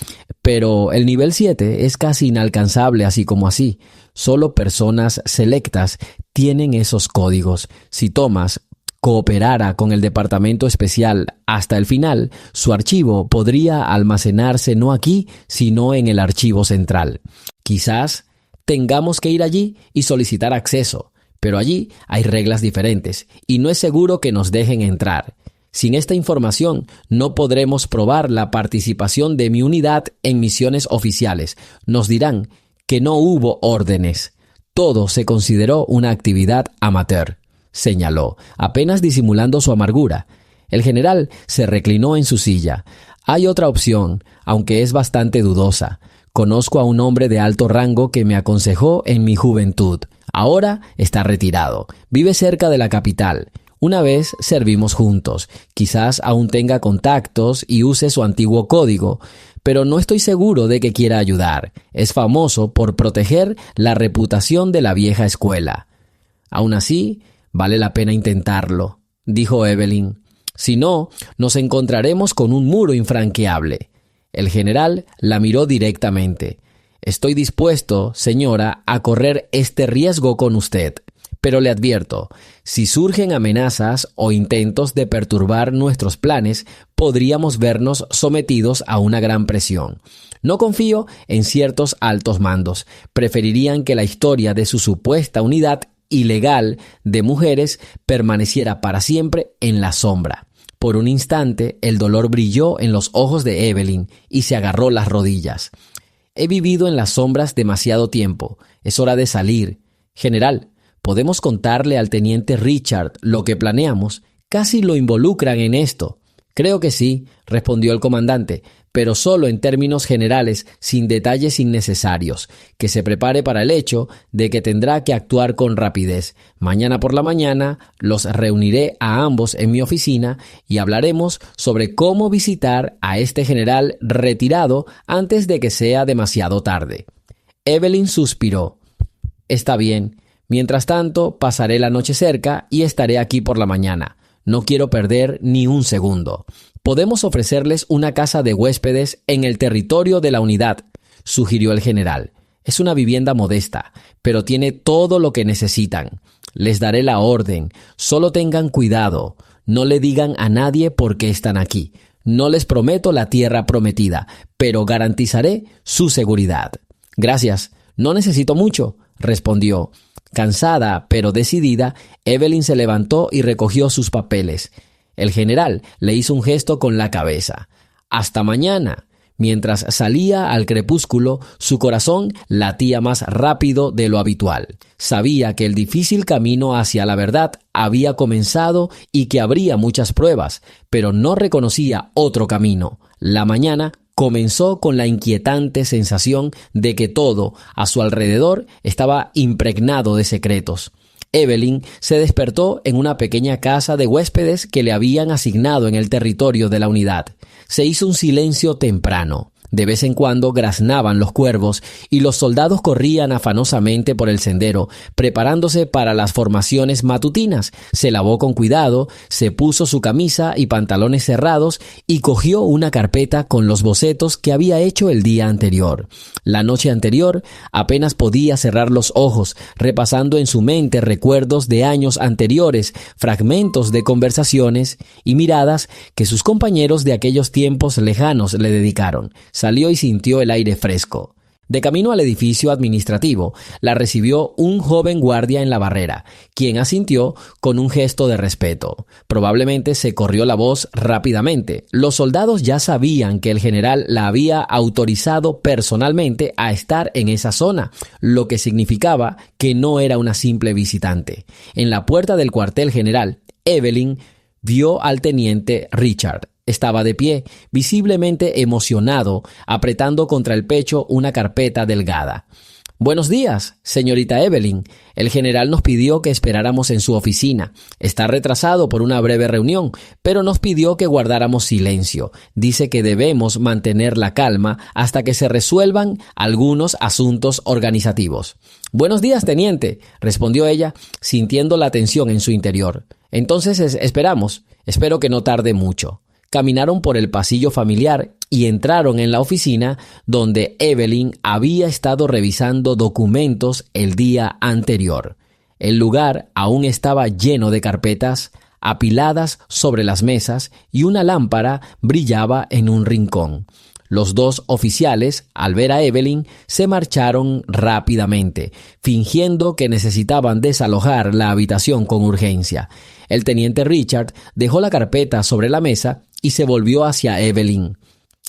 pero el nivel 7 es casi inalcanzable así como así. Solo personas selectas tienen esos códigos. Si Thomas cooperara con el departamento especial hasta el final, su archivo podría almacenarse no aquí, sino en el archivo central. Quizás tengamos que ir allí y solicitar acceso, pero allí hay reglas diferentes y no es seguro que nos dejen entrar. Sin esta información no podremos probar la participación de mi unidad en misiones oficiales. Nos dirán que no hubo órdenes. Todo se consideró una actividad amateur, señaló, apenas disimulando su amargura. El general se reclinó en su silla. Hay otra opción, aunque es bastante dudosa. Conozco a un hombre de alto rango que me aconsejó en mi juventud. Ahora está retirado. Vive cerca de la capital. Una vez servimos juntos. Quizás aún tenga contactos y use su antiguo código, pero no estoy seguro de que quiera ayudar. Es famoso por proteger la reputación de la vieja escuela. Aún así, vale la pena intentarlo, dijo Evelyn. Si no, nos encontraremos con un muro infranqueable. El general la miró directamente. Estoy dispuesto, señora, a correr este riesgo con usted. Pero le advierto, si surgen amenazas o intentos de perturbar nuestros planes, podríamos vernos sometidos a una gran presión. No confío en ciertos altos mandos. Preferirían que la historia de su supuesta unidad ilegal de mujeres permaneciera para siempre en la sombra. Por un instante, el dolor brilló en los ojos de Evelyn y se agarró las rodillas. He vivido en las sombras demasiado tiempo. Es hora de salir. General, ¿podemos contarle al teniente Richard lo que planeamos? Casi lo involucran en esto. Creo que sí, respondió el comandante, pero solo en términos generales, sin detalles innecesarios. Que se prepare para el hecho de que tendrá que actuar con rapidez. Mañana por la mañana los reuniré a ambos en mi oficina y hablaremos sobre cómo visitar a este general retirado antes de que sea demasiado tarde. Evelyn suspiró. Está bien. Mientras tanto, pasaré la noche cerca y estaré aquí por la mañana. No quiero perder ni un segundo. Podemos ofrecerles una casa de huéspedes en el territorio de la unidad, sugirió el general. Es una vivienda modesta, pero tiene todo lo que necesitan. Les daré la orden. Solo tengan cuidado. No le digan a nadie por qué están aquí. No les prometo la tierra prometida, pero garantizaré su seguridad. Gracias. No necesito mucho, respondió. Cansada, pero decidida, Evelyn se levantó y recogió sus papeles. El general le hizo un gesto con la cabeza. «Hasta mañana». Mientras salía al crepúsculo, su corazón latía más rápido de lo habitual. Sabía que el difícil camino hacia la verdad había comenzado y que habría muchas pruebas, pero no reconocía otro camino. La mañana comenzó con la inquietante sensación de que todo a su alrededor estaba impregnado de secretos. Evelyn se despertó en una pequeña casa de huéspedes que le habían asignado en el territorio de la unidad. Se hizo un silencio temprano. De vez en cuando graznaban los cuervos y los soldados corrían afanosamente por el sendero, preparándose para las formaciones matutinas. Se lavó con cuidado, se puso su camisa y pantalones cerrados y cogió una carpeta con los bocetos que había hecho el día anterior. La noche anterior apenas podía cerrar los ojos, repasando en su mente recuerdos de años anteriores, fragmentos de conversaciones y miradas que sus compañeros de aquellos tiempos lejanos le dedicaron. Salió y sintió el aire fresco. De camino al edificio administrativo, la recibió un joven guardia en la barrera, quien asintió con un gesto de respeto. Probablemente se corrió la voz rápidamente. Los soldados ya sabían que el general la había autorizado personalmente a estar en esa zona, lo que significaba que no era una simple visitante. En la puerta del cuartel general, Evelyn vio al teniente Richard. Estaba de pie, visiblemente emocionado, apretando contra el pecho una carpeta delgada. «Buenos días, señorita Evelyn. El general nos pidió que esperáramos en su oficina. Está retrasado por una breve reunión, pero nos pidió que guardáramos silencio. Dice que debemos mantener la calma hasta que se resuelvan algunos asuntos organizativos». «Buenos días, teniente», respondió ella, sintiendo la tensión en su interior. «Entonces esperamos. Espero que no tarde mucho». Caminaron por el pasillo familiar y entraron en la oficina donde Evelyn había estado revisando documentos el día anterior. El lugar aún estaba lleno de carpetas apiladas sobre las mesas y una lámpara brillaba en un rincón. Los dos oficiales, al ver a Evelyn, se marcharon rápidamente, fingiendo que necesitaban desalojar la habitación con urgencia. El teniente Richard dejó la carpeta sobre la mesa y se volvió hacia Evelyn.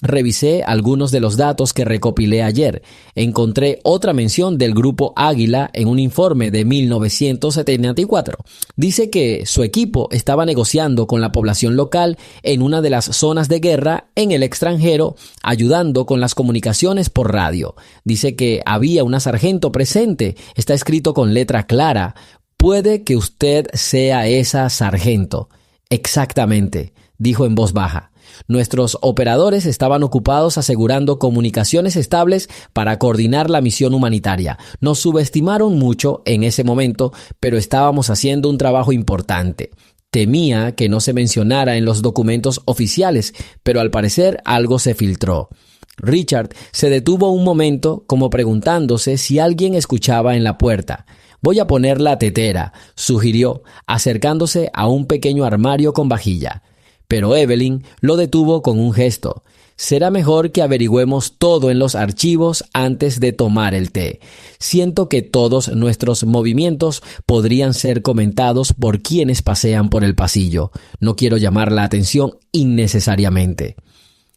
«Revisé algunos de los datos que recopilé ayer. Encontré otra mención del Grupo Águila en un informe de 1974. Dice que su equipo estaba negociando con la población local en una de las zonas de guerra en el extranjero, ayudando con las comunicaciones por radio. Dice que había una sargento presente. Está escrito con letra clara. Puede que usted sea esa sargento». «Exactamente», dijo en voz baja. Nuestros operadores estaban ocupados asegurando comunicaciones estables para coordinar la misión humanitaria. Nos subestimaron mucho en ese momento, pero estábamos haciendo un trabajo importante. Temía que no se mencionara en los documentos oficiales, pero al parecer algo se filtró. Richard se detuvo un momento como preguntándose si alguien escuchaba en la puerta. «Voy a poner la tetera», sugirió, acercándose a un pequeño armario con vajilla. Pero Evelyn lo detuvo con un gesto. «Será mejor que averigüemos todo en los archivos antes de tomar el té. Siento que todos nuestros movimientos podrían ser comentados por quienes pasean por el pasillo. No quiero llamar la atención innecesariamente».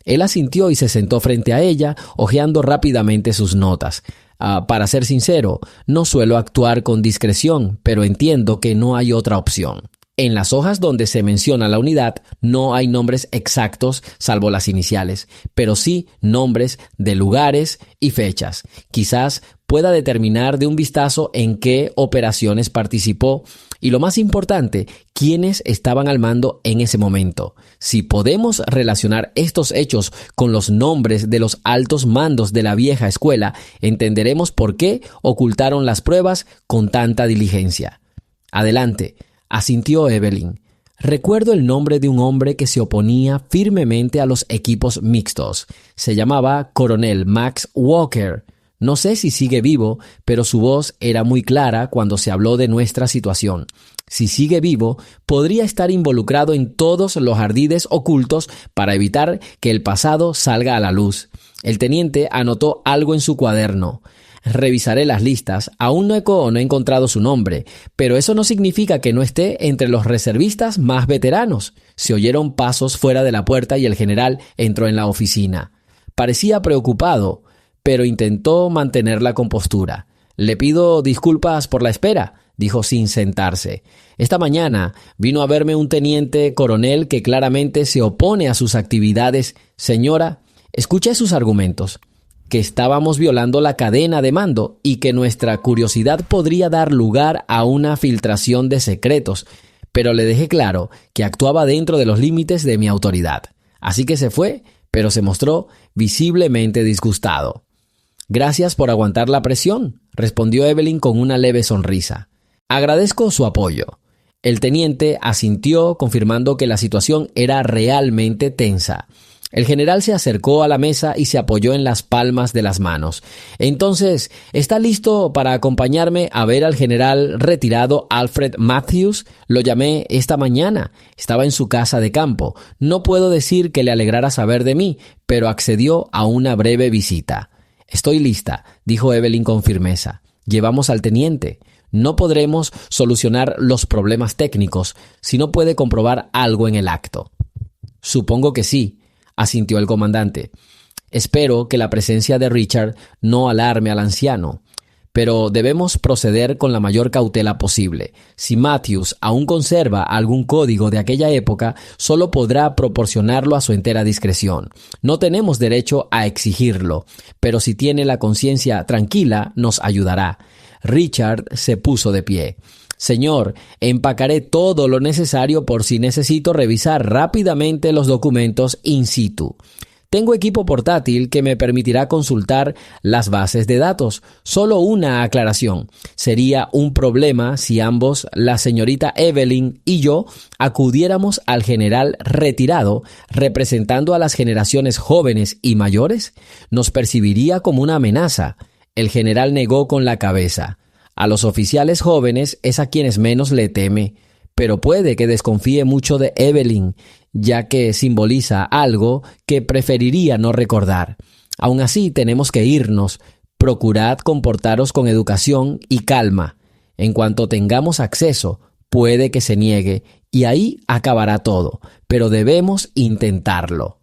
Él asintió y se sentó frente a ella, hojeando rápidamente sus notas. Para ser sincero, no suelo actuar con discreción, pero entiendo que no hay otra opción. En las hojas donde se menciona la unidad no hay nombres exactos salvo las iniciales, pero sí nombres de lugares y fechas. Quizás pueda determinar de un vistazo en qué operaciones participó y, lo más importante, quiénes estaban al mando en ese momento. Si podemos relacionar estos hechos con los nombres de los altos mandos de la vieja escuela, entenderemos por qué ocultaron las pruebas con tanta diligencia. «Adelante», asintió Evelyn. «Recuerdo el nombre de un hombre que se oponía firmemente a los equipos mixtos. Se llamaba Coronel Max Walker. No sé si sigue vivo, pero su voz era muy clara cuando se habló de nuestra situación. Si sigue vivo, podría estar involucrado en todos los ardides ocultos para evitar que el pasado salga a la luz». El teniente anotó algo en su cuaderno. «Revisaré las listas. Aún no he encontrado su nombre, pero eso no significa que no esté entre los reservistas más veteranos». Se oyeron pasos fuera de la puerta y el general entró en la oficina. Parecía preocupado, pero intentó mantener la compostura. «Le pido disculpas por la espera», dijo sin sentarse. «Esta mañana vino a verme un teniente coronel que claramente se opone a sus actividades. Señora, escuché sus argumentos. Que estábamos violando la cadena de mando y que nuestra curiosidad podría dar lugar a una filtración de secretos, pero le dejé claro que actuaba dentro de los límites de mi autoridad. Así que se fue, pero se mostró visiblemente disgustado». «Gracias por aguantar la presión», respondió Evelyn con una leve sonrisa. «Agradezco su apoyo». El teniente asintió, confirmando que la situación era realmente tensa. El general se acercó a la mesa y se apoyó en las palmas de las manos. «Entonces, ¿está listo para acompañarme a ver al general retirado Alfred Matthews? Lo llamé esta mañana. Estaba en su casa de campo. No puedo decir que le alegrara saber de mí, pero accedió a una breve visita». Estoy lista, dijo Evelyn con firmeza. Llevamos al teniente. No podremos solucionar los problemas técnicos si no puede comprobar algo en el acto. Supongo que sí, asintió el comandante. Espero que la presencia de Richard no alarme al anciano, pero debemos proceder con la mayor cautela posible. Si Matthews aún conserva algún código de aquella época, solo podrá proporcionarlo a su entera discreción. No tenemos derecho a exigirlo, pero si tiene la conciencia tranquila, nos ayudará. Richard se puso de pie. Señor, empacaré todo lo necesario por si necesito revisar rápidamente los documentos in situ. Tengo equipo portátil que me permitirá consultar las bases de datos. Solo una aclaración. Sería un problema si ambos, la señorita Evelyn y yo, acudiéramos al general retirado, representando a las generaciones jóvenes y mayores. Nos percibiría como una amenaza. El general negó con la cabeza. A los oficiales jóvenes es a quienes menos le teme, pero puede que desconfíe mucho de Evelyn, ya que simboliza algo que preferiría no recordar. Aún así, tenemos que irnos. Procurad comportaros con educación y calma. En cuanto tengamos acceso, puede que se niegue, y ahí acabará todo, pero debemos intentarlo.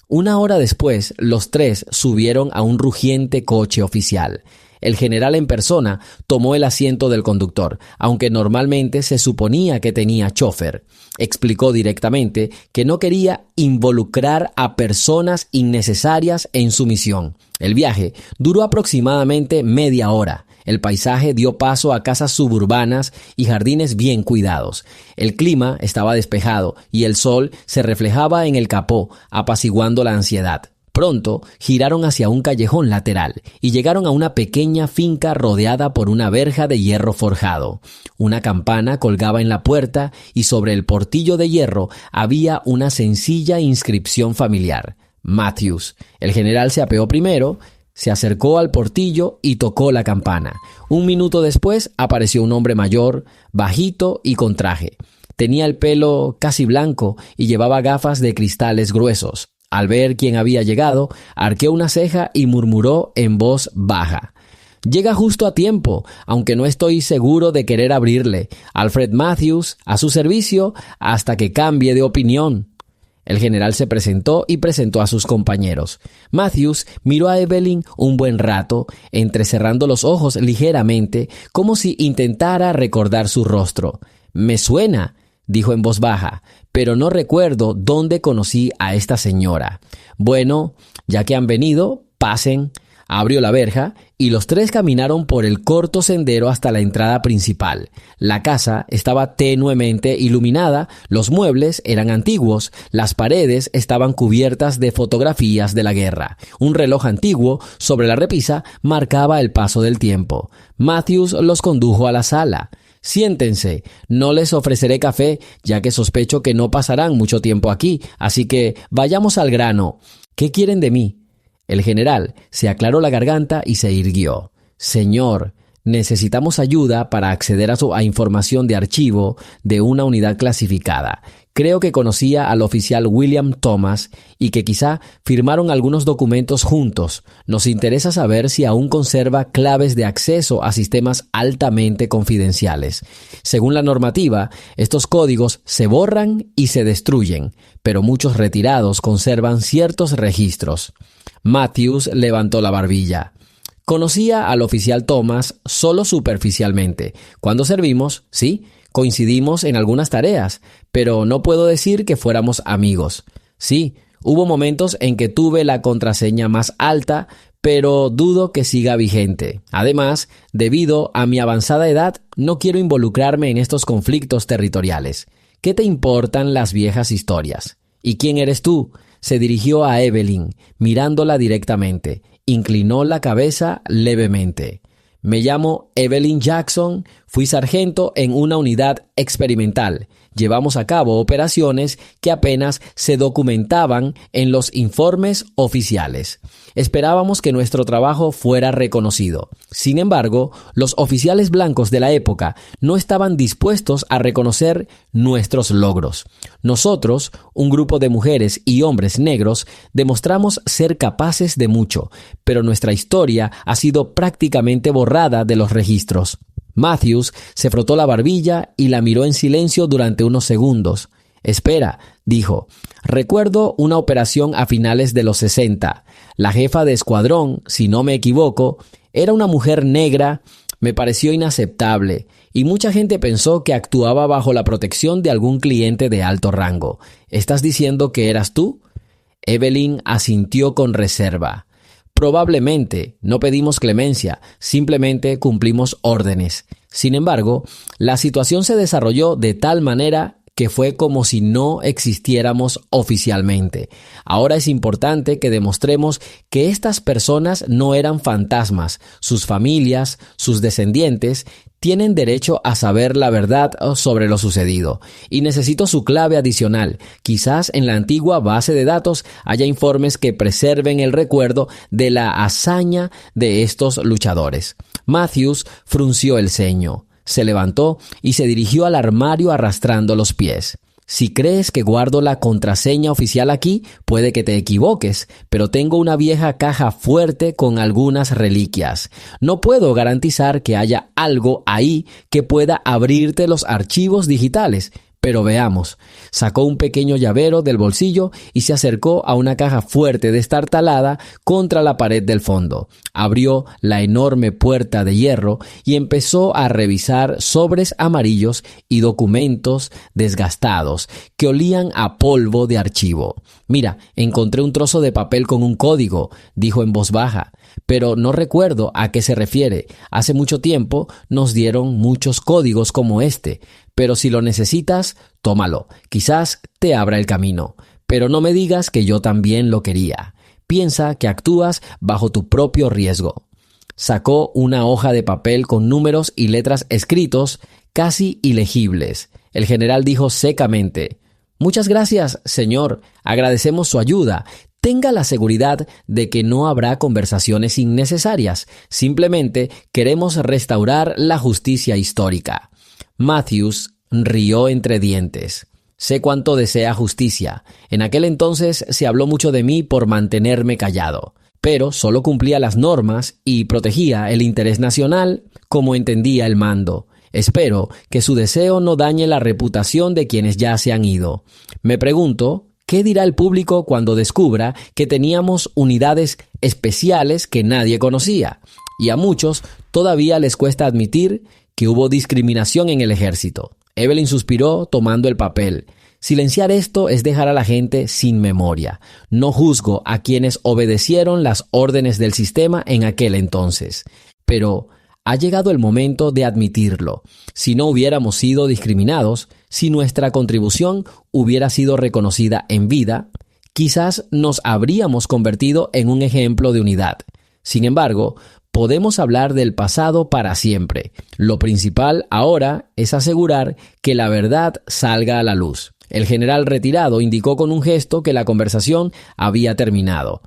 Una hora después, los tres subieron a un rugiente coche oficial. El general en persona tomó el asiento del conductor, aunque normalmente se suponía que tenía chofer. Explicó directamente que no quería involucrar a personas innecesarias en su misión. El viaje duró aproximadamente media hora. El paisaje dio paso a casas suburbanas y jardines bien cuidados. El clima estaba despejado y el sol se reflejaba en el capó, apaciguando la ansiedad. Pronto giraron hacia un callejón lateral y llegaron a una pequeña finca rodeada por una verja de hierro forjado. Una campana colgaba en la puerta y sobre el portillo de hierro había una sencilla inscripción familiar. Matthews. El general se apeó primero, se acercó al portillo y tocó la campana. Un minuto después apareció un hombre mayor, bajito y con traje. Tenía el pelo casi blanco y llevaba gafas de cristales gruesos. Al ver quién había llegado, arqueó una ceja y murmuró en voz baja. Llega justo a tiempo, aunque no estoy seguro de querer abrirle. Alfred Matthews, a su servicio, hasta que cambie de opinión. El general se presentó y presentó a sus compañeros. Matthews miró a Evelyn un buen rato, entrecerrando los ojos ligeramente, como si intentara recordar su rostro. «Me suena», dijo en voz baja, «pero no recuerdo dónde conocí a esta señora». «Bueno, ya que han venido, pasen». Abrió la verja y los tres caminaron por el corto sendero hasta la entrada principal. La casa estaba tenuemente iluminada, los muebles eran antiguos, las paredes estaban cubiertas de fotografías de la guerra. Un reloj antiguo sobre la repisa marcaba el paso del tiempo. Matthews los condujo a la sala. «Siéntense, no les ofreceré café, ya que sospecho que no pasarán mucho tiempo aquí, así que vayamos al grano. ¿Qué quieren de mí?» El general se aclaró la garganta y se irguió. «Señor, necesitamos ayuda para acceder a información de archivo de una unidad clasificada. Creo que conocía al oficial William Thomas y que quizá firmaron algunos documentos juntos. Nos interesa saber si aún conserva claves de acceso a sistemas altamente confidenciales. Según la normativa, estos códigos se borran y se destruyen, pero muchos retirados conservan ciertos registros». Matthews levantó la barbilla. «Conocía al oficial Thomas solo superficialmente. Cuando servimos, sí, coincidimos en algunas tareas, pero no puedo decir que fuéramos amigos. Sí, hubo momentos en que tuve la contraseña más alta, pero dudo que siga vigente. Además, debido a mi avanzada edad, no quiero involucrarme en estos conflictos territoriales. ¿Qué te importan las viejas historias? ¿Y quién eres tú?». Se dirigió a Evelyn, mirándola directamente. Inclinó la cabeza levemente. «Me llamo Evelyn Jackson, fui sargento en una unidad experimental. llevamos a cabo operaciones que apenas se documentaban en los informes oficiales. Esperábamos que nuestro trabajo fuera reconocido. Sin embargo, los oficiales blancos de la época no estaban dispuestos a reconocer nuestros logros. Nosotros, un grupo de mujeres y hombres negros, demostramos ser capaces de mucho, pero nuestra historia ha sido prácticamente borrada de los registros. Matthews se frotó la barbilla y la miró en silencio durante unos segundos. «Espera», dijo, «recuerdo una operación a finales de los 60. La jefa de escuadrón, si no me equivoco, era una mujer negra. Me pareció inaceptable, y mucha gente pensó que actuaba bajo la protección de algún cliente de alto rango. ¿Estás diciendo que eras tú?» Evelyn asintió con reserva. «Probablemente, no pedimos clemencia, simplemente cumplimos órdenes. Sin embargo, la situación se desarrolló de tal manera que fue como si no existiéramos oficialmente. Ahora es importante que demostremos que estas personas no eran fantasmas. Sus familias, sus descendientes, tienen derecho a saber la verdad sobre lo sucedido. Y necesito su clave adicional. Quizás en la antigua base de datos haya informes que preserven el recuerdo de la hazaña de estos luchadores». Matthews frunció el ceño. Se levantó y se dirigió al armario arrastrando los pies. «Si crees que guardo la contraseña oficial aquí, puede que te equivoques, pero tengo una vieja caja fuerte con algunas reliquias. No puedo garantizar que haya algo ahí que pueda abrirte los archivos digitales». Pero veamos. Sacó un pequeño llavero del bolsillo y se acercó a una caja fuerte destartalada contra la pared del fondo. Abrió la enorme puerta de hierro y empezó a revisar sobres amarillos y documentos desgastados que olían a polvo de archivo. «Mira, encontré un trozo de papel con un código», dijo en voz baja, «pero no recuerdo a qué se refiere. Hace mucho tiempo nos dieron muchos códigos como este. Pero si lo necesitas, tómalo. Quizás te abra el camino. Pero no me digas que yo también lo quería. Piensa que actúas bajo tu propio riesgo». Sacó una hoja de papel con números y letras escritos casi ilegibles. El general dijo secamente: «Muchas gracias, señor. Agradecemos su ayuda. Tenga la seguridad de que no habrá conversaciones innecesarias. Simplemente queremos restaurar la justicia histórica». Matthews rió entre dientes. «Sé cuánto desea justicia. En aquel entonces se habló mucho de mí por mantenerme callado, pero solo cumplía las normas y protegía el interés nacional como entendía el mando. Espero que su deseo no dañe la reputación de quienes ya se han ido. Me pregunto, ¿qué dirá el público cuando descubra que teníamos unidades especiales que nadie conocía? Y a muchos todavía les cuesta admitir que hubo discriminación en el ejército». Evelyn suspiró tomando el papel. «Silenciar esto es dejar a la gente sin memoria. No juzgo a quienes obedecieron las órdenes del sistema en aquel entonces. Pero ha llegado el momento de admitirlo. Si no hubiéramos sido discriminados, si nuestra contribución hubiera sido reconocida en vida, quizás nos habríamos convertido en un ejemplo de unidad. Sin embargo, podemos hablar del pasado para siempre. Lo principal ahora es asegurar que la verdad salga a la luz». El general retirado indicó con un gesto que la conversación había terminado.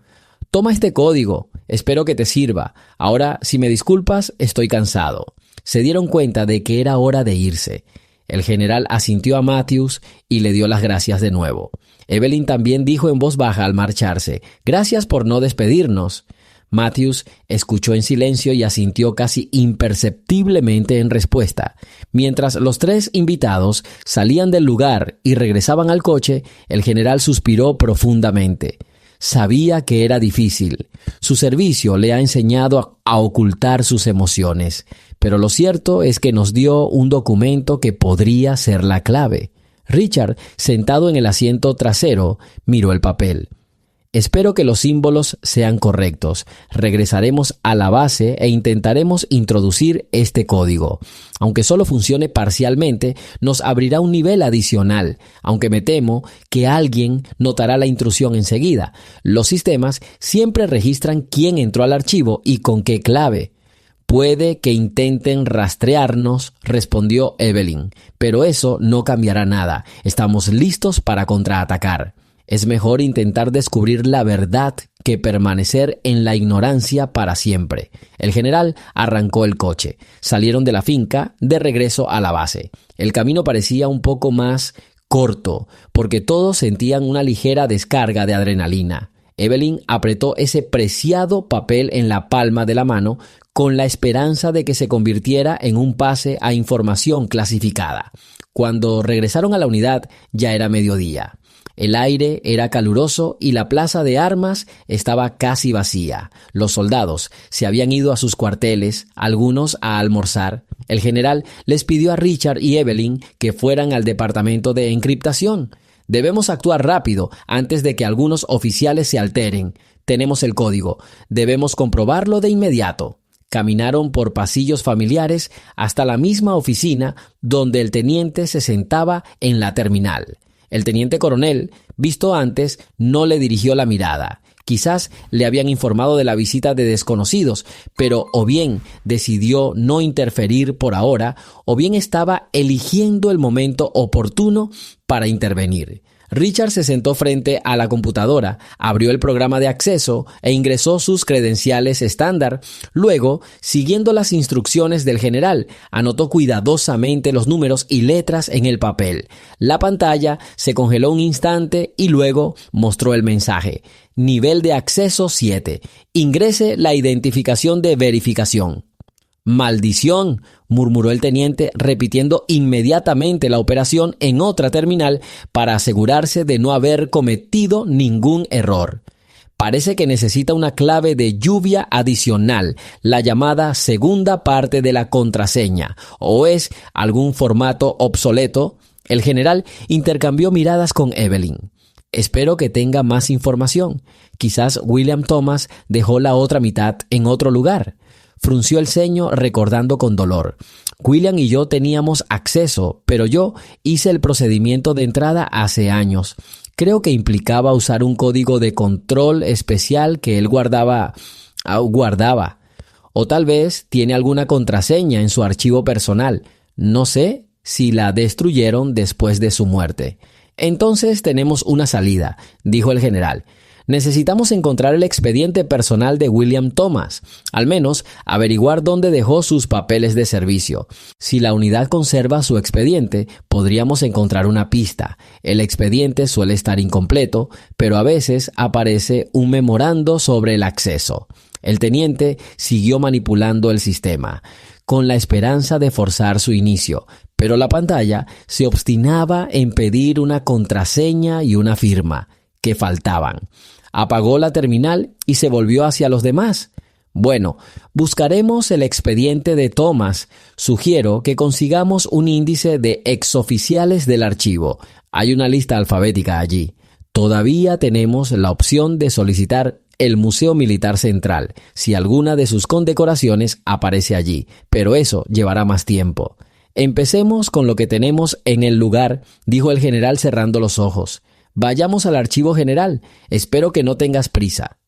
«Toma este código. Espero que te sirva. Ahora, si me disculpas, estoy cansado». Se dieron cuenta de que era hora de irse. El general asintió a Matthews y le dio las gracias de nuevo. Evelyn también dijo en voz baja al marcharse: «Gracias por no despedirnos». Matthews escuchó en silencio y asintió casi imperceptiblemente en respuesta. Mientras los tres invitados salían del lugar y regresaban al coche, el general suspiró profundamente. Sabía que era difícil. Su servicio le ha enseñado a ocultar sus emociones, pero lo cierto es que nos dio un documento que podría ser la clave. Richard, sentado en el asiento trasero, miró el papel. «Espero que los símbolos sean correctos. Regresaremos a la base e intentaremos introducir este código. Aunque solo funcione parcialmente, nos abrirá un nivel adicional, aunque me temo que alguien notará la intrusión enseguida. Los sistemas siempre registran quién entró al archivo y con qué clave. Puede que intenten rastrearnos, respondió Evelyn, pero eso no cambiará nada. Estamos listos para contraatacar. Es mejor intentar descubrir la verdad que permanecer en la ignorancia para siempre. El general arrancó el coche. Salieron de la finca de regreso a la base. El camino parecía un poco más corto, porque todos sentían una ligera descarga de adrenalina. Evelyn apretó ese preciado papel en la palma de la mano con la esperanza de que se convirtiera en un pase a información clasificada. Cuando regresaron a la unidad ya era mediodía. El aire era caluroso y la plaza de armas estaba casi vacía. Los soldados se habían ido a sus cuarteles, algunos a almorzar. El general les pidió a Richard y Evelyn que fueran al departamento de encriptación. Debemos actuar rápido antes de que algunos oficiales se alteren. Tenemos el código. Debemos comprobarlo de inmediato. Caminaron por pasillos familiares hasta la misma oficina donde el teniente se sentaba en la terminal. El teniente coronel, visto antes, no le dirigió la mirada. Quizás le habían informado de la visita de desconocidos, pero o bien decidió no interferir por ahora, o bien estaba eligiendo el momento oportuno para intervenir. Richard se sentó frente a la computadora, abrió el programa de acceso e ingresó sus credenciales estándar. Luego, siguiendo las instrucciones del general, anotó cuidadosamente los números y letras en el papel. La pantalla se congeló un instante y luego mostró el mensaje. Nivel de acceso 7. Ingrese la identificación de verificación. «¡Maldición!», murmuró el teniente, repitiendo inmediatamente la operación en otra terminal para asegurarse de no haber cometido ningún error. Parece que necesita una clave de lluvia adicional, la llamada segunda parte de la contraseña, o es algún formato obsoleto. El general intercambió miradas con Evelyn. Espero que tenga más información. Quizás William Thomas dejó la otra mitad en otro lugar. Frunció el ceño recordando con dolor. William y yo teníamos acceso, pero yo hice el procedimiento de entrada hace años. Creo que implicaba usar un código de control especial que él guardaba. O tal vez tiene alguna contraseña en su archivo personal. No sé si la destruyeron después de su muerte. Entonces tenemos una salida, dijo el general. Necesitamos encontrar el expediente personal de William Thomas, al menos averiguar dónde dejó sus papeles de servicio. Si la unidad conserva su expediente, podríamos encontrar una pista. El expediente suele estar incompleto, pero a veces aparece un memorando sobre el acceso. El teniente siguió manipulando el sistema, con la esperanza de forzar su inicio, pero la pantalla se obstinaba en pedir una contraseña y una firma que faltaban. Apagó la terminal y se volvió hacia los demás. Bueno, buscaremos el expediente de Thomas. Sugiero que consigamos un índice de exoficiales del archivo. Hay una lista alfabética allí. Todavía tenemos la opción de solicitar el Museo Militar Central, si alguna de sus condecoraciones aparece allí, pero eso llevará más tiempo. Empecemos con lo que tenemos en el lugar, dijo el general cerrando los ojos. Vayamos al archivo general. Espero que no tengas prisa.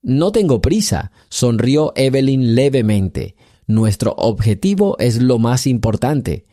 No tengo prisa, sonrió Evelyn levemente. Nuestro objetivo es lo más importante.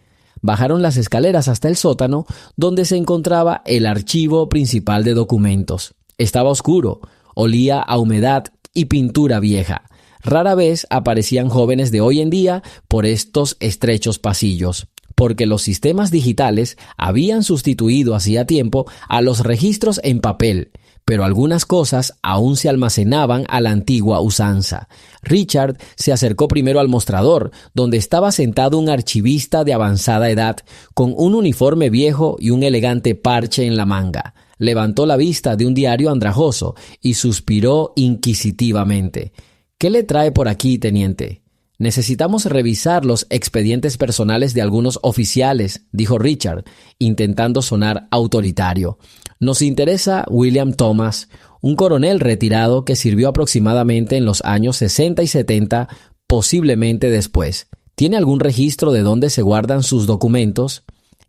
Bajaron las escaleras hasta el sótano, donde se encontraba el archivo principal de documentos. Estaba oscuro, olía a humedad y pintura vieja. Rara vez aparecían jóvenes de hoy en día por estos estrechos pasillos, porque los sistemas digitales habían sustituido hacía tiempo a los registros en papel, pero algunas cosas aún se almacenaban a la antigua usanza. Richard se acercó primero al mostrador, donde estaba sentado un archivista de avanzada edad, con un uniforme viejo y un elegante parche en la manga. Levantó la vista de un diario andrajoso y suspiró inquisitivamente. «¿Qué le trae por aquí, teniente?» «Necesitamos revisar los expedientes personales de algunos oficiales», dijo Richard, intentando sonar autoritario. «Nos interesa William Thomas, un coronel retirado que sirvió aproximadamente en los años 60 y 70, posiblemente después. ¿Tiene algún registro de dónde se guardan sus documentos?»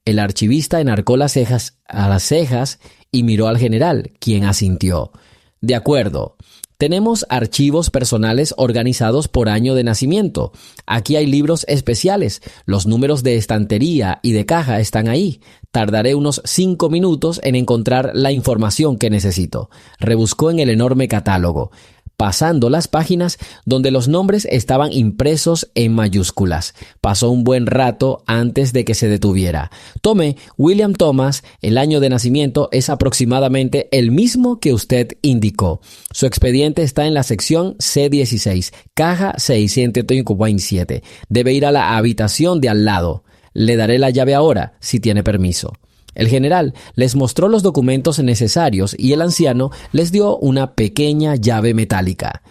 El archivista enarcó las cejas y miró al general, quien asintió. «De acuerdo. Tenemos archivos personales organizados por año de nacimiento. Aquí hay libros especiales. Los números de estantería y de caja están ahí. Tardaré unos 5 minutos en encontrar la información que necesito. Rebuscó en el enorme catálogo, pasando las páginas donde los nombres estaban impresos en mayúsculas. Pasó un buen rato antes de que se detuviera. Tome, William Thomas, el año de nacimiento es aproximadamente el mismo que usted indicó. Su expediente está en la sección C16, caja 657. Debe ir a la habitación de al lado. Le daré la llave ahora, si tiene permiso. El general les mostró los documentos necesarios y el anciano les dio una pequeña llave metálica.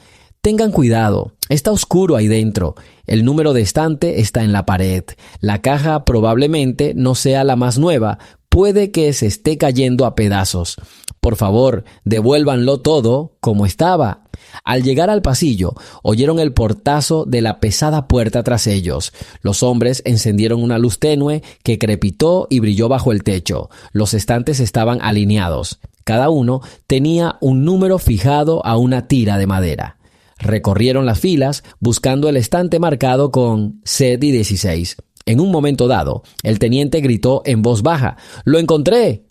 Tengan cuidado, está oscuro ahí dentro. El número de estante está en la pared. La caja probablemente no sea la más nueva. Puede que se esté cayendo a pedazos. Por favor, devuélvanlo todo como estaba. Al llegar al pasillo, oyeron el portazo de la pesada puerta tras ellos. Los hombres encendieron una luz tenue que crepitó y brilló bajo el techo. Los estantes estaban alineados. Cada uno tenía un número fijado a una tira de madera. Recorrieron las filas buscando el estante marcado con C16. En un momento dado, el teniente gritó en voz baja: «¡Lo encontré!»,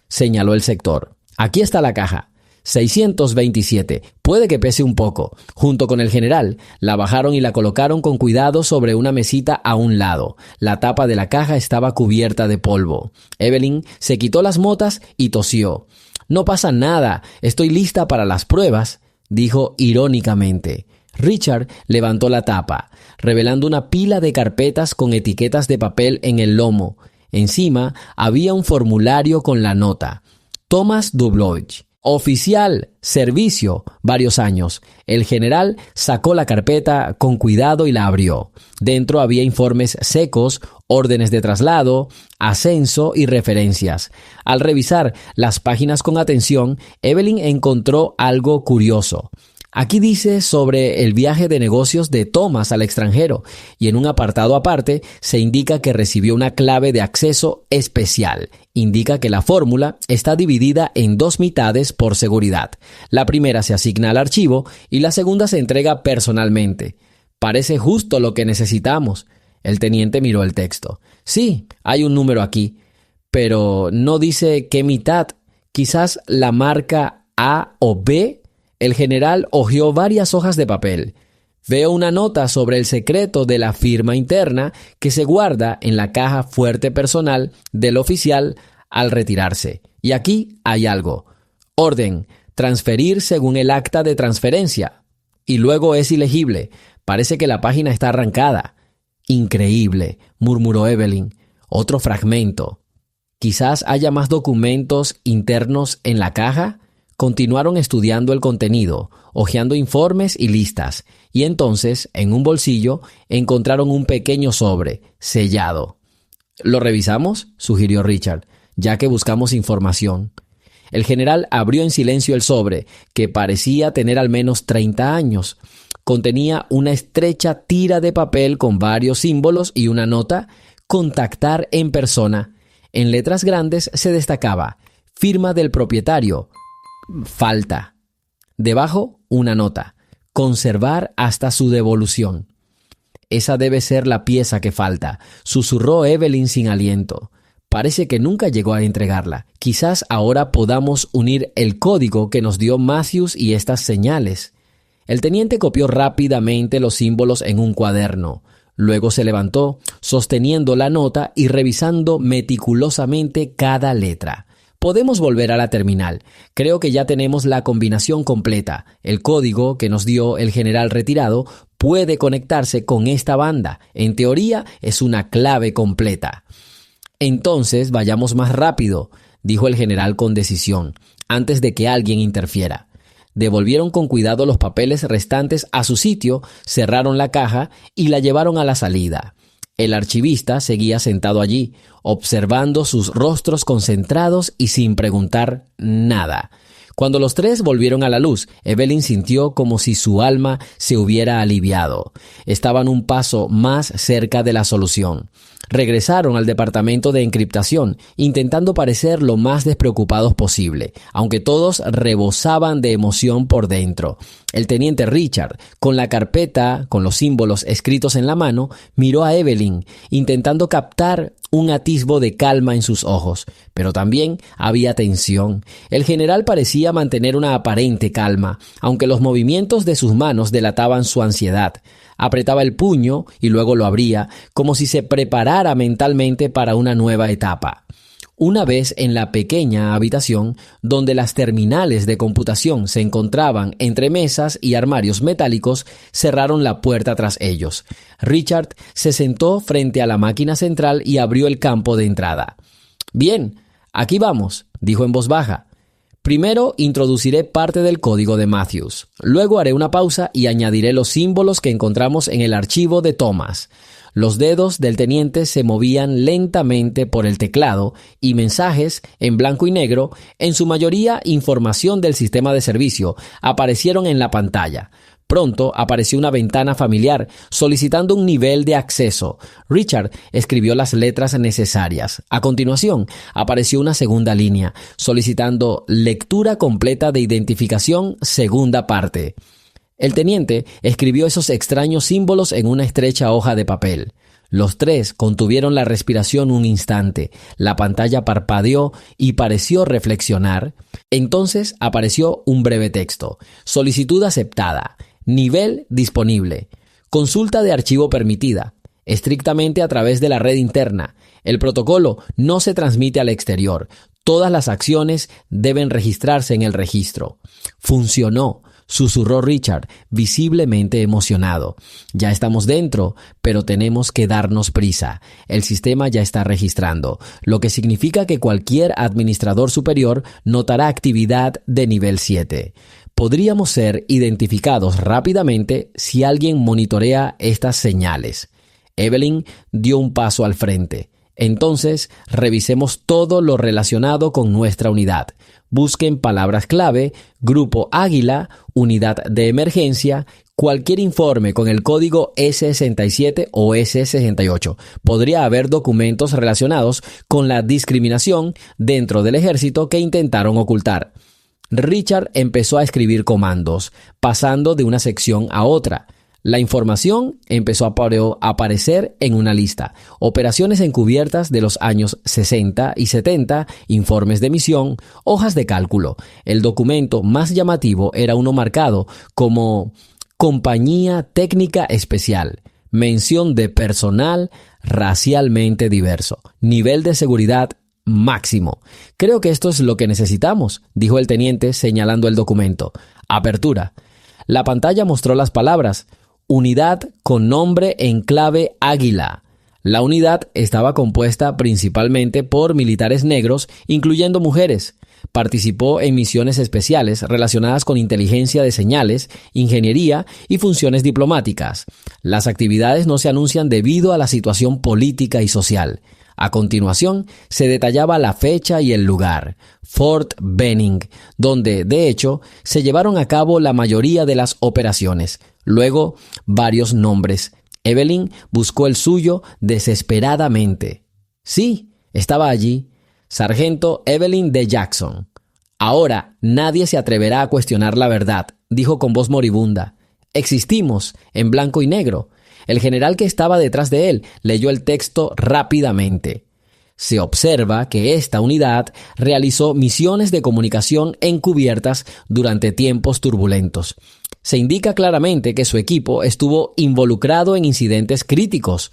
señaló el sector. «Aquí está la caja. 627. Puede que pese un poco». Junto con el general, la bajaron y la colocaron con cuidado sobre una mesita a un lado. La tapa de la caja estaba cubierta de polvo. Evelyn se quitó las motas y tosió. «No pasa nada. Estoy lista para las pruebas», dijo irónicamente. Richard levantó la tapa, revelando una pila de carpetas con etiquetas de papel en el lomo. Encima había un formulario con la nota: Thomas Dublovich, oficial, servicio, varios años. El general sacó la carpeta con cuidado y la abrió. Dentro había informes secos, órdenes de traslado, ascenso y referencias. Al revisar las páginas con atención, Evelyn encontró algo curioso. Aquí dice sobre el viaje de negocios de Thomas al extranjero, y en un apartado aparte se indica que recibió una clave de acceso especial. Indica que la fórmula está dividida en 2 mitades por seguridad. La primera se asigna al archivo y la segunda se entrega personalmente. Parece justo lo que necesitamos. El teniente miró el texto. Sí, hay un número aquí, pero no dice qué mitad. Quizás la marca A o B. El general hojeó varias hojas de papel. Veo una nota sobre el secreto de la firma interna que se guarda en la caja fuerte personal del oficial al retirarse. Y aquí hay algo. Orden: transferir según el acta de transferencia. Y luego es ilegible. Parece que la página está arrancada. Increíble, murmuró Evelyn. Otro fragmento. Quizás haya más documentos internos en la caja. Continuaron estudiando el contenido, hojeando informes y listas, y entonces, en un bolsillo, encontraron un pequeño sobre, sellado. «¿Lo revisamos?», sugirió Richard, ya que buscamos información. El general abrió en silencio el sobre, que parecía tener al menos 30 años. Contenía una estrecha tira de papel con varios símbolos y una nota: «Contactar en persona». En letras grandes se destacaba: «Firma del propietario. Falta». Debajo, una nota: «Conservar hasta su devolución». «Esa debe ser la pieza que falta», susurró Evelyn sin aliento. Parece que nunca llegó a entregarla. Quizás ahora podamos unir el código que nos dio Matthews y estas señales. El teniente copió rápidamente los símbolos en un cuaderno. Luego se levantó, sosteniendo la nota y revisando meticulosamente cada letra. «Podemos volver a la terminal. Creo que ya tenemos la combinación completa. El código que nos dio el general retirado puede conectarse con esta banda. En teoría, es una clave completa». «Entonces, vayamos más rápido», dijo el general con decisión, antes de que alguien interfiera. Devolvieron con cuidado los papeles restantes a su sitio, cerraron la caja y la llevaron a la salida. El archivista seguía sentado allí, observando sus rostros concentrados y sin preguntar nada. Cuando los tres volvieron a la luz, Evelyn sintió como si su alma se hubiera aliviado. Estaban un paso más cerca de la solución. Regresaron al departamento de encriptación, intentando parecer lo más despreocupados posible, aunque todos rebosaban de emoción por dentro. El teniente Richard, con la carpeta con los símbolos escritos en la mano, miró a Evelyn, intentando captar un atisbo de calma en sus ojos, pero también había tensión. El general parecía mantener una aparente calma, aunque los movimientos de sus manos delataban su ansiedad. Apretaba el puño y luego lo abría, como si se preparara mentalmente para una nueva etapa. Una vez en la pequeña habitación, donde las terminales de computación se encontraban entre mesas y armarios metálicos, cerraron la puerta tras ellos. Richard se sentó frente a la máquina central y abrió el campo de entrada. «Bien, aquí vamos», dijo en voz baja. «Primero introduciré parte del código de Matthews. Luego haré una pausa y añadiré los símbolos que encontramos en el archivo de Thomas». Los dedos del teniente se movían lentamente por el teclado y mensajes en blanco y negro, en su mayoría información del sistema de servicio, aparecieron en la pantalla. Pronto apareció una ventana familiar solicitando un nivel de acceso. Richard escribió las letras necesarias. A continuación, apareció una segunda línea solicitando lectura completa de identificación, segunda parte. El teniente escribió esos extraños símbolos en una estrecha hoja de papel. Los tres contuvieron la respiración un instante. La pantalla parpadeó y pareció reflexionar. Entonces apareció un breve texto. Solicitud aceptada. Nivel disponible. Consulta de archivo permitida. Estrictamente a través de la red interna. El protocolo no se transmite al exterior. Todas las acciones deben registrarse en el registro. Funcionó, susurró Richard, visiblemente emocionado. Ya estamos dentro, pero tenemos que darnos prisa. El sistema ya está registrando, lo que significa que cualquier administrador superior notará actividad de nivel 7. Podríamos ser identificados rápidamente si alguien monitorea estas señales. Evelyn dio un paso al frente. Entonces, revisemos todo lo relacionado con nuestra unidad. Busquen palabras clave, Grupo Águila, Unidad de Emergencia, cualquier informe con el código S67 o S68. Podría haber documentos relacionados con la discriminación dentro del ejército que intentaron ocultar. Richard empezó a escribir comandos, pasando de una sección a otra. La información empezó a aparecer en una lista. Operaciones encubiertas de los años 60 y 70, informes de misión, hojas de cálculo. El documento más llamativo era uno marcado como Compañía Técnica Especial. Mención de personal racialmente diverso. Nivel de seguridad máximo. Creo que esto es lo que necesitamos, dijo el teniente señalando el documento. Apertura. La pantalla mostró las palabras Unidad con nombre en clave Águila. La unidad estaba compuesta principalmente por militares negros, incluyendo mujeres. Participó en misiones especiales relacionadas con inteligencia de señales, ingeniería y funciones diplomáticas. Las actividades no se anuncian debido a la situación política y social. A continuación, se detallaba la fecha y el lugar, Fort Benning, donde, de hecho, se llevaron a cabo la mayoría de las operaciones. Luego, varios nombres. Evelyn buscó el suyo desesperadamente. Sí, estaba allí. Sargento Evelyn D. Jackson. Ahora nadie se atreverá a cuestionar la verdad, dijo con voz moribunda. Existimos, en blanco y negro. El general que estaba detrás de él leyó el texto rápidamente. Se observa que esta unidad realizó misiones de comunicación encubiertas durante tiempos turbulentos. Se indica claramente que su equipo estuvo involucrado en incidentes críticos.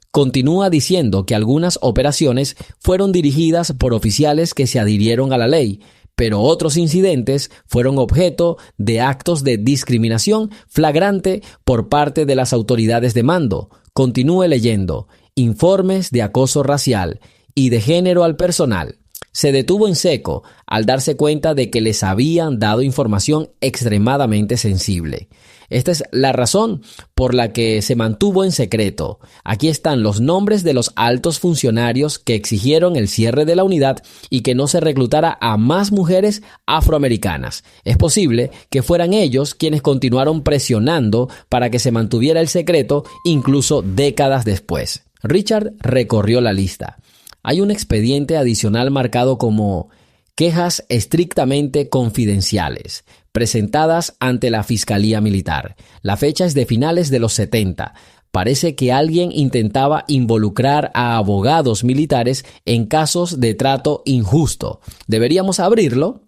Continúa diciendo que algunas operaciones fueron dirigidas por oficiales que se adhirieron a la ley, pero otros incidentes fueron objeto de actos de discriminación flagrante por parte de las autoridades de mando. Continúe leyendo. Informes de acoso racial y de género al personal. Se detuvo en seco al darse cuenta de que les habían dado información extremadamente sensible. Esta es la razón por la que se mantuvo en secreto. Aquí están los nombres de los altos funcionarios que exigieron el cierre de la unidad y que no se reclutara a más mujeres afroamericanas. Es posible que fueran ellos quienes continuaron presionando para que se mantuviera el secreto incluso décadas después. Richard recorrió la lista. Hay un expediente adicional marcado como quejas estrictamente confidenciales, presentadas ante la Fiscalía Militar. La fecha es de finales de los 70. Parece que alguien intentaba involucrar a abogados militares en casos de trato injusto. ¿Deberíamos abrirlo?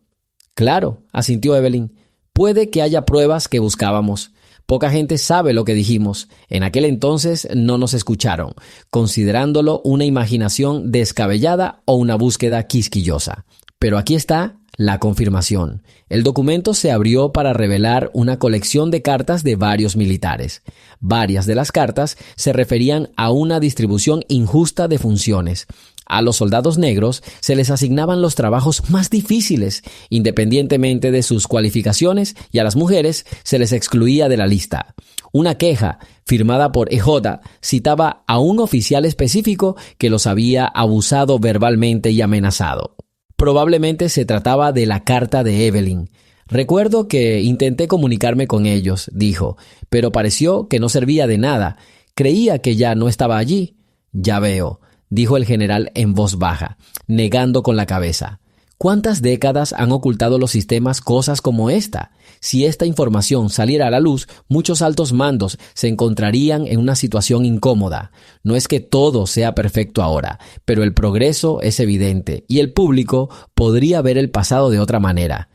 Claro, asintió Evelyn. Puede que haya pruebas que buscábamos. Poca gente sabe lo que dijimos. En aquel entonces no nos escucharon, considerándolo una imaginación descabellada o una búsqueda quisquillosa. Pero aquí está la confirmación. El documento se abrió para revelar una colección de cartas de varios militares. Varias de las cartas se referían a una distribución injusta de funciones. A los soldados negros se les asignaban los trabajos más difíciles, independientemente de sus cualificaciones, y a las mujeres se les excluía de la lista. Una queja, firmada por EJ, citaba a un oficial específico que los había abusado verbalmente y amenazado. Probablemente se trataba de la carta de Evelyn. Recuerdo que intenté comunicarme con ellos, dijo, pero pareció que no servía de nada. Creía que ya no estaba allí. Ya veo, dijo el general en voz baja, negando con la cabeza. ¿Cuántas décadas han ocultado los sistemas cosas como esta? Si esta información saliera a la luz, muchos altos mandos se encontrarían en una situación incómoda. No es que todo sea perfecto ahora, pero el progreso es evidente y el público podría ver el pasado de otra manera.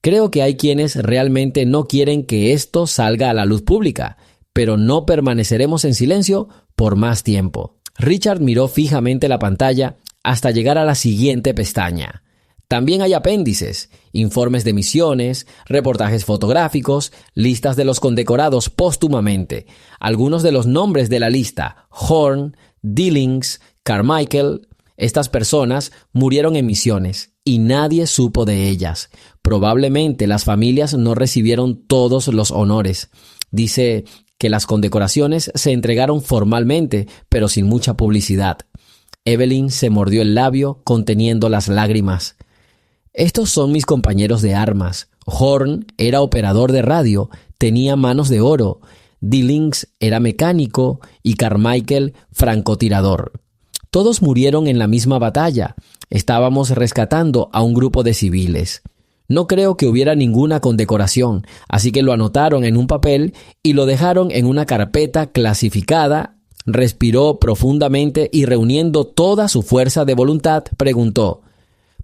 Creo que hay quienes realmente no quieren que esto salga a la luz pública, pero no permaneceremos en silencio por más tiempo. Richard miró fijamente la pantalla hasta llegar a la siguiente pestaña. También hay apéndices, informes de misiones, reportajes fotográficos, listas de los condecorados póstumamente. Algunos de los nombres de la lista: Horn, Dillings, Carmichael. Estas personas murieron en misiones y nadie supo de ellas. Probablemente las familias no recibieron todos los honores. Dice que las condecoraciones se entregaron formalmente, pero sin mucha publicidad. Evelyn se mordió el labio, conteniendo las lágrimas. Estos son mis compañeros de armas. Horn era operador de radio, tenía manos de oro. Dillings era mecánico y Carmichael francotirador. Todos murieron en la misma batalla. Estábamos rescatando a un grupo de civiles. No creo que hubiera ninguna condecoración, así que lo anotaron en un papel y lo dejaron en una carpeta clasificada. Respiró profundamente y, reuniendo toda su fuerza de voluntad, preguntó: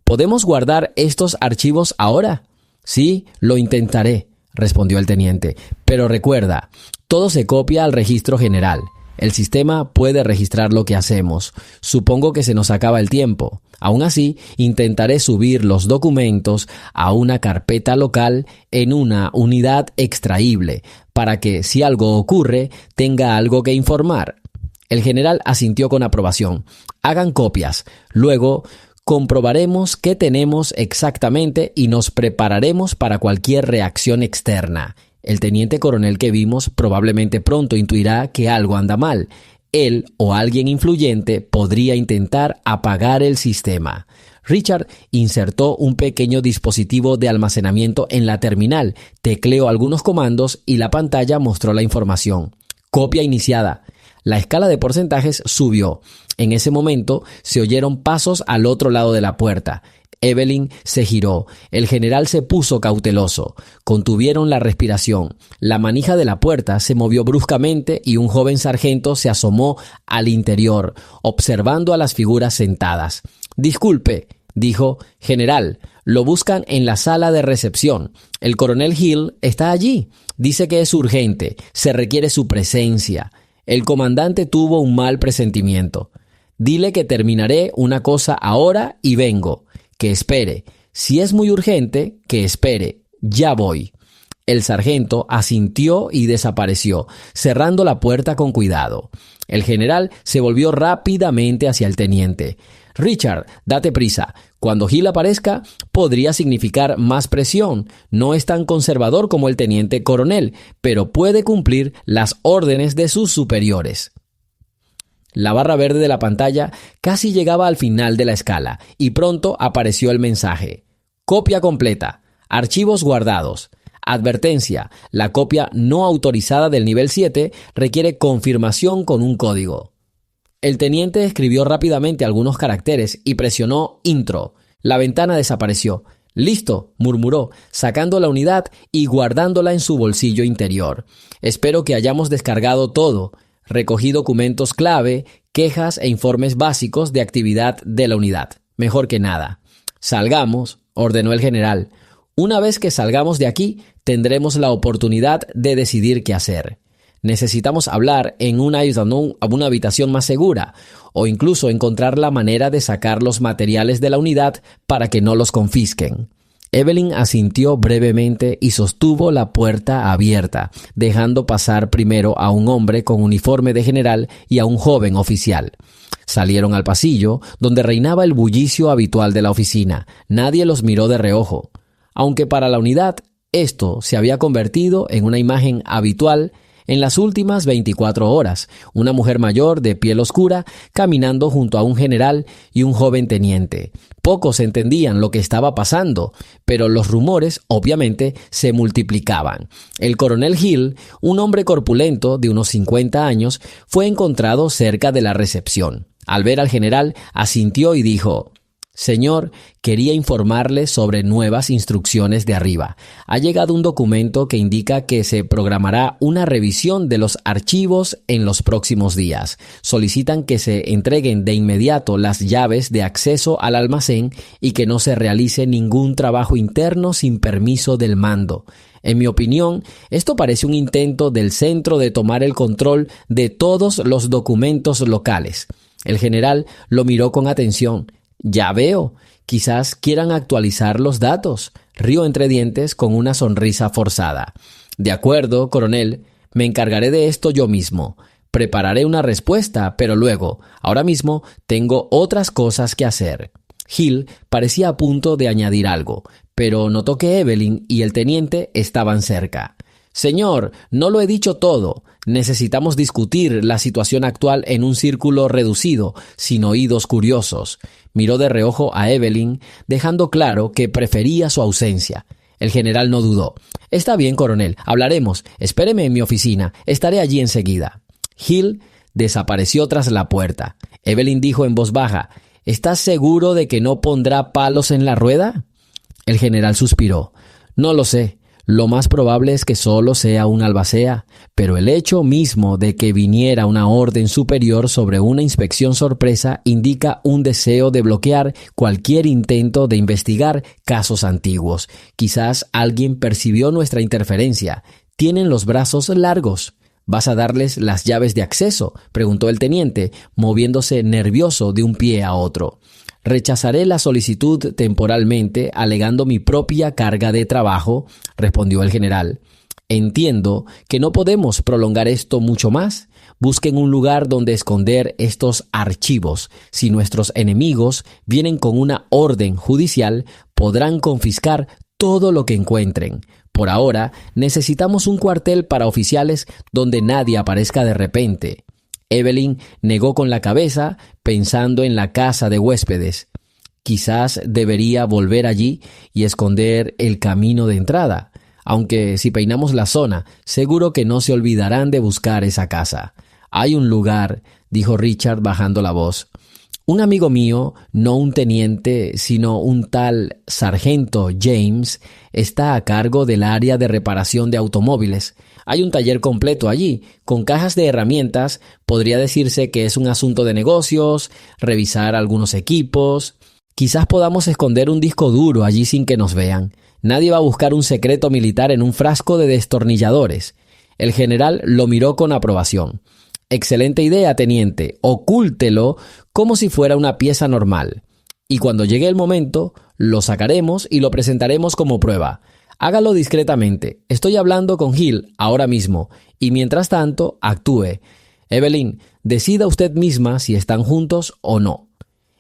¿podemos guardar estos archivos ahora? Sí, lo intentaré, respondió el teniente. Pero recuerda, todo se copia al registro general. El sistema puede registrar lo que hacemos. Supongo que se nos acaba el tiempo. Aún así, intentaré subir los documentos a una carpeta local en una unidad extraíble, para que, si algo ocurre, tenga algo que informar. El general asintió con aprobación. Hagan copias. Luego comprobaremos qué tenemos exactamente y nos prepararemos para cualquier reacción externa. El teniente coronel que vimos probablemente pronto intuirá que algo anda mal. Él o alguien influyente podría intentar apagar el sistema. Richard insertó un pequeño dispositivo de almacenamiento en la terminal, tecleó algunos comandos y la pantalla mostró la información. Copia iniciada. La escala de porcentajes subió. En ese momento se oyeron pasos al otro lado de la puerta. Evelyn se giró. El general se puso cauteloso. Contuvieron la respiración. La manija de la puerta se movió bruscamente y un joven sargento se asomó al interior, observando a las figuras sentadas. «Disculpe», dijo. «General, lo buscan en la sala de recepción. El coronel Hill está allí. Dice que es urgente. Se requiere su presencia». El comandante tuvo un mal presentimiento. «Dile que terminaré una cosa ahora y vengo. Que espere. Si es muy urgente, que espere. Ya voy». El sargento asintió y desapareció, cerrando la puerta con cuidado. El general se volvió rápidamente hacia el teniente. «Richard, date prisa. Cuando Hill aparezca, podría significar más presión. No es tan conservador como el teniente coronel, pero puede cumplir las órdenes de sus superiores». La barra verde de la pantalla casi llegaba al final de la escala y pronto apareció el mensaje: «Copia completa. Archivos guardados. Advertencia: la copia no autorizada del nivel 7 requiere confirmación con un código». El teniente escribió rápidamente algunos caracteres y presionó Intro. La ventana desapareció. «Listo», murmuró, sacando la unidad y guardándola en su bolsillo interior. «Espero que hayamos descargado todo. Recogí documentos clave, quejas e informes básicos de actividad de la unidad. Mejor que nada». «Salgamos», ordenó el general. «Una vez que salgamos de aquí, tendremos la oportunidad de decidir qué hacer. Necesitamos hablar en una habitación más segura o incluso encontrar la manera de sacar los materiales de la unidad para que no los confisquen». Evelyn asintió brevemente y sostuvo la puerta abierta, dejando pasar primero a un hombre con uniforme de general y a un joven oficial. Salieron al pasillo, donde reinaba el bullicio habitual de la oficina. Nadie los miró de reojo. Aunque para la unidad esto se había convertido en una imagen habitual en las últimas 24 horas, una mujer mayor de piel oscura caminando junto a un general y un joven teniente. Pocos entendían lo que estaba pasando, pero los rumores, obviamente, se multiplicaban. El coronel Hill, un hombre corpulento de unos 50 años, fue encontrado cerca de la recepción. Al ver al general, asintió y dijo: «Señor, quería informarle sobre nuevas instrucciones de arriba. Ha llegado un documento que indica que se programará una revisión de los archivos en los próximos días. Solicitan que se entreguen de inmediato las llaves de acceso al almacén y que no se realice ningún trabajo interno sin permiso del mando. En mi opinión, esto parece un intento del centro de tomar el control de todos los documentos locales». El general lo miró con atención. «Ya veo, quizás quieran actualizar los datos», rió entre dientes con una sonrisa forzada. «De acuerdo, coronel, me encargaré de esto yo mismo. Prepararé una respuesta, pero luego, ahora mismo, tengo otras cosas que hacer». Hill parecía a punto de añadir algo, pero notó que Evelyn y el teniente estaban cerca. «Señor, no lo he dicho todo. Necesitamos discutir la situación actual en un círculo reducido, sin oídos curiosos». Miró de reojo a Evelyn, dejando claro que prefería su ausencia. El general no dudó. «Está bien, coronel, hablaremos. Espéreme en mi oficina. Estaré allí enseguida». Hill desapareció tras la puerta. Evelyn dijo en voz baja: «¿Estás seguro de que no pondrá palos en la rueda?». El general suspiró. «No lo sé. Lo más probable es que solo sea un albacea, pero el hecho mismo de que viniera una orden superior sobre una inspección sorpresa indica un deseo de bloquear cualquier intento de investigar casos antiguos. Quizás alguien percibió nuestra interferencia. Tienen los brazos largos». «¿Vas a darles las llaves de acceso?», preguntó el teniente, moviéndose nervioso de un pie a otro. «Rechazaré la solicitud temporalmente, alegando mi propia carga de trabajo», respondió el general. «Entiendo que no podemos prolongar esto mucho más. Busquen un lugar donde esconder estos archivos. Si nuestros enemigos vienen con una orden judicial, podrán confiscar todo lo que encuentren. Por ahora, necesitamos un cuartel para oficiales donde nadie aparezca de repente». Evelyn negó con la cabeza, pensando en la casa de huéspedes. Quizás debería volver allí y esconder el camino de entrada. Aunque si peinamos la zona, seguro que no se olvidarán de buscar esa casa. «Hay un lugar», dijo Richard bajando la voz. «Un amigo mío, no un teniente, sino un tal sargento James, está a cargo del área de reparación de automóviles. Hay un taller completo allí, con cajas de herramientas. Podría decirse que es un asunto de negocios, revisar algunos equipos. Quizás podamos esconder un disco duro allí sin que nos vean. Nadie va a buscar un secreto militar en un frasco de destornilladores». El general lo miró con aprobación. «Excelente idea, teniente. Ocúltelo como si fuera una pieza normal. Y cuando llegue el momento, lo sacaremos y lo presentaremos como prueba. Hágalo discretamente. Estoy hablando con Hill ahora mismo. Y mientras tanto, actúe. Evelyn, decida usted misma si están juntos o no».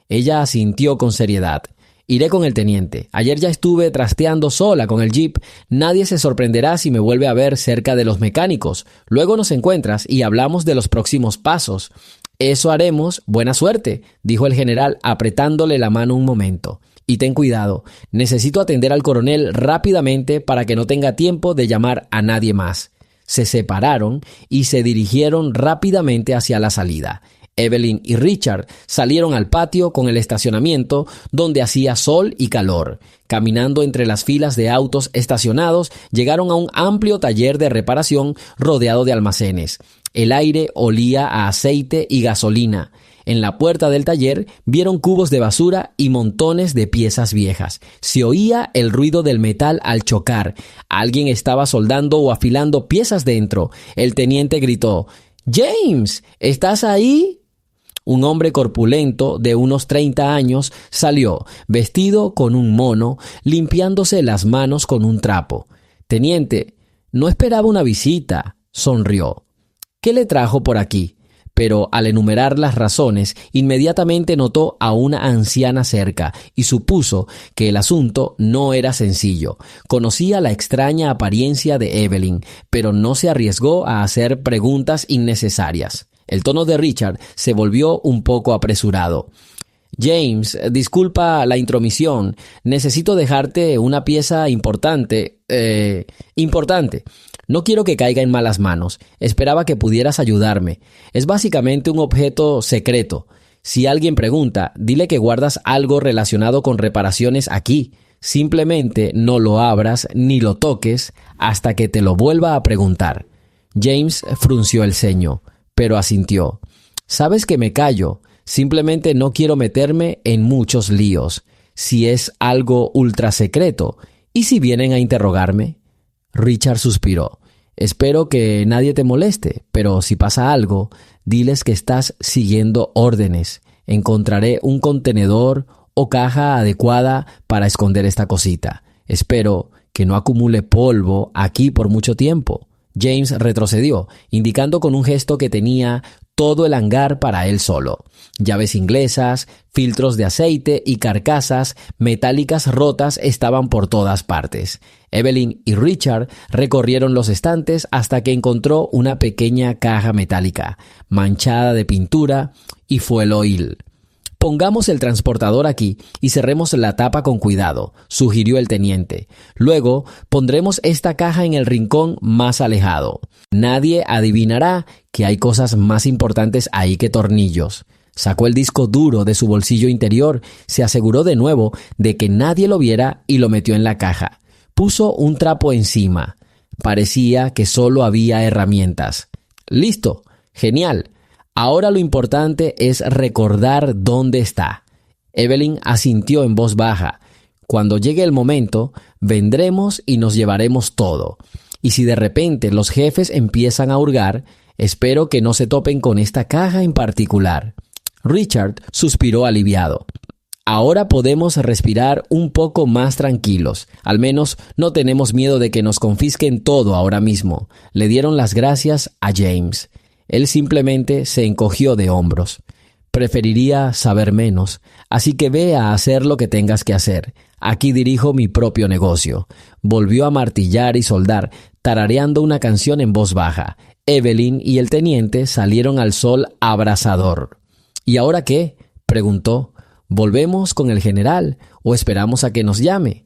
Ella asintió con seriedad. «Iré con el teniente. Ayer ya estuve trasteando sola con el jeep. Nadie se sorprenderá si me vuelve a ver cerca de los mecánicos. Luego nos encuentras y hablamos de los próximos pasos». «Eso haremos. Buena suerte», dijo el general apretándole la mano un momento. «Y ten cuidado. Necesito atender al coronel rápidamente para que no tenga tiempo de llamar a nadie más». Se separaron y se dirigieron rápidamente hacia la salida. Evelyn y Richard salieron al patio con el estacionamiento donde hacía sol y calor. Caminando entre las filas de autos estacionados, llegaron a un amplio taller de reparación rodeado de almacenes. El aire olía a aceite y gasolina. En la puerta del taller vieron cubos de basura y montones de piezas viejas. Se oía el ruido del metal al chocar. Alguien estaba soldando o afilando piezas dentro. El teniente gritó: «¡James! ¿Estás ahí?». Un hombre corpulento de unos 30 años salió, vestido con un mono, limpiándose las manos con un trapo. «Teniente, no esperaba una visita», sonrió. «¿Qué le trajo por aquí?». Pero al enumerar las razones, inmediatamente notó a una anciana cerca y supuso que el asunto no era sencillo. Conocía la extraña apariencia de Evelyn, pero no se arriesgó a hacer preguntas innecesarias. El tono de Richard se volvió un poco apresurado. «James, disculpa la intromisión. Necesito dejarte una pieza importante. No quiero que caiga en malas manos. Esperaba que pudieras ayudarme. Es básicamente un objeto secreto. Si alguien pregunta, dile que guardas algo relacionado con reparaciones aquí. Simplemente no lo abras ni lo toques hasta que te lo vuelva a preguntar». James frunció el ceño, pero asintió. «Sabes que me callo. Simplemente no quiero meterme en muchos líos. Si es algo ultra secreto, ¿y si vienen a interrogarme?». Richard suspiró. «Espero que nadie te moleste, pero si pasa algo, diles que estás siguiendo órdenes. Encontraré un contenedor o caja adecuada para esconder esta cosita. Espero que no acumule polvo aquí por mucho tiempo». James retrocedió, indicando con un gesto que tenía todo el hangar para él solo. Llaves inglesas, filtros de aceite y carcasas metálicas rotas estaban por todas partes. Evelyn y Richard recorrieron los estantes hasta que encontró una pequeña caja metálica, manchada de pintura y fuel oil. «Pongamos el transportador aquí y cerremos la tapa con cuidado», sugirió el teniente. «Luego pondremos esta caja en el rincón más alejado. Nadie adivinará que hay cosas más importantes ahí que tornillos». Sacó el disco duro de su bolsillo interior, se aseguró de nuevo de que nadie lo viera y lo metió en la caja. Puso un trapo encima. Parecía que solo había herramientas. «Listo. Genial. Ahora lo importante es recordar dónde está». Evelyn asintió en voz baja. «Cuando llegue el momento, vendremos y nos llevaremos todo. Y si de repente los jefes empiezan a hurgar, espero que no se topen con esta caja en particular». Richard suspiró aliviado. «Ahora podemos respirar un poco más tranquilos. Al menos no tenemos miedo de que nos confisquen todo ahora mismo». Le dieron las gracias a James. Él simplemente se encogió de hombros. «Preferiría saber menos, así que ve a hacer lo que tengas que hacer. Aquí dirijo mi propio negocio». Volvió a martillar y soldar, tarareando una canción en voz baja. Evelyn y el teniente salieron al sol abrasador. «¿Y ahora qué?», preguntó. «¿Volvemos con el general o esperamos a que nos llame?».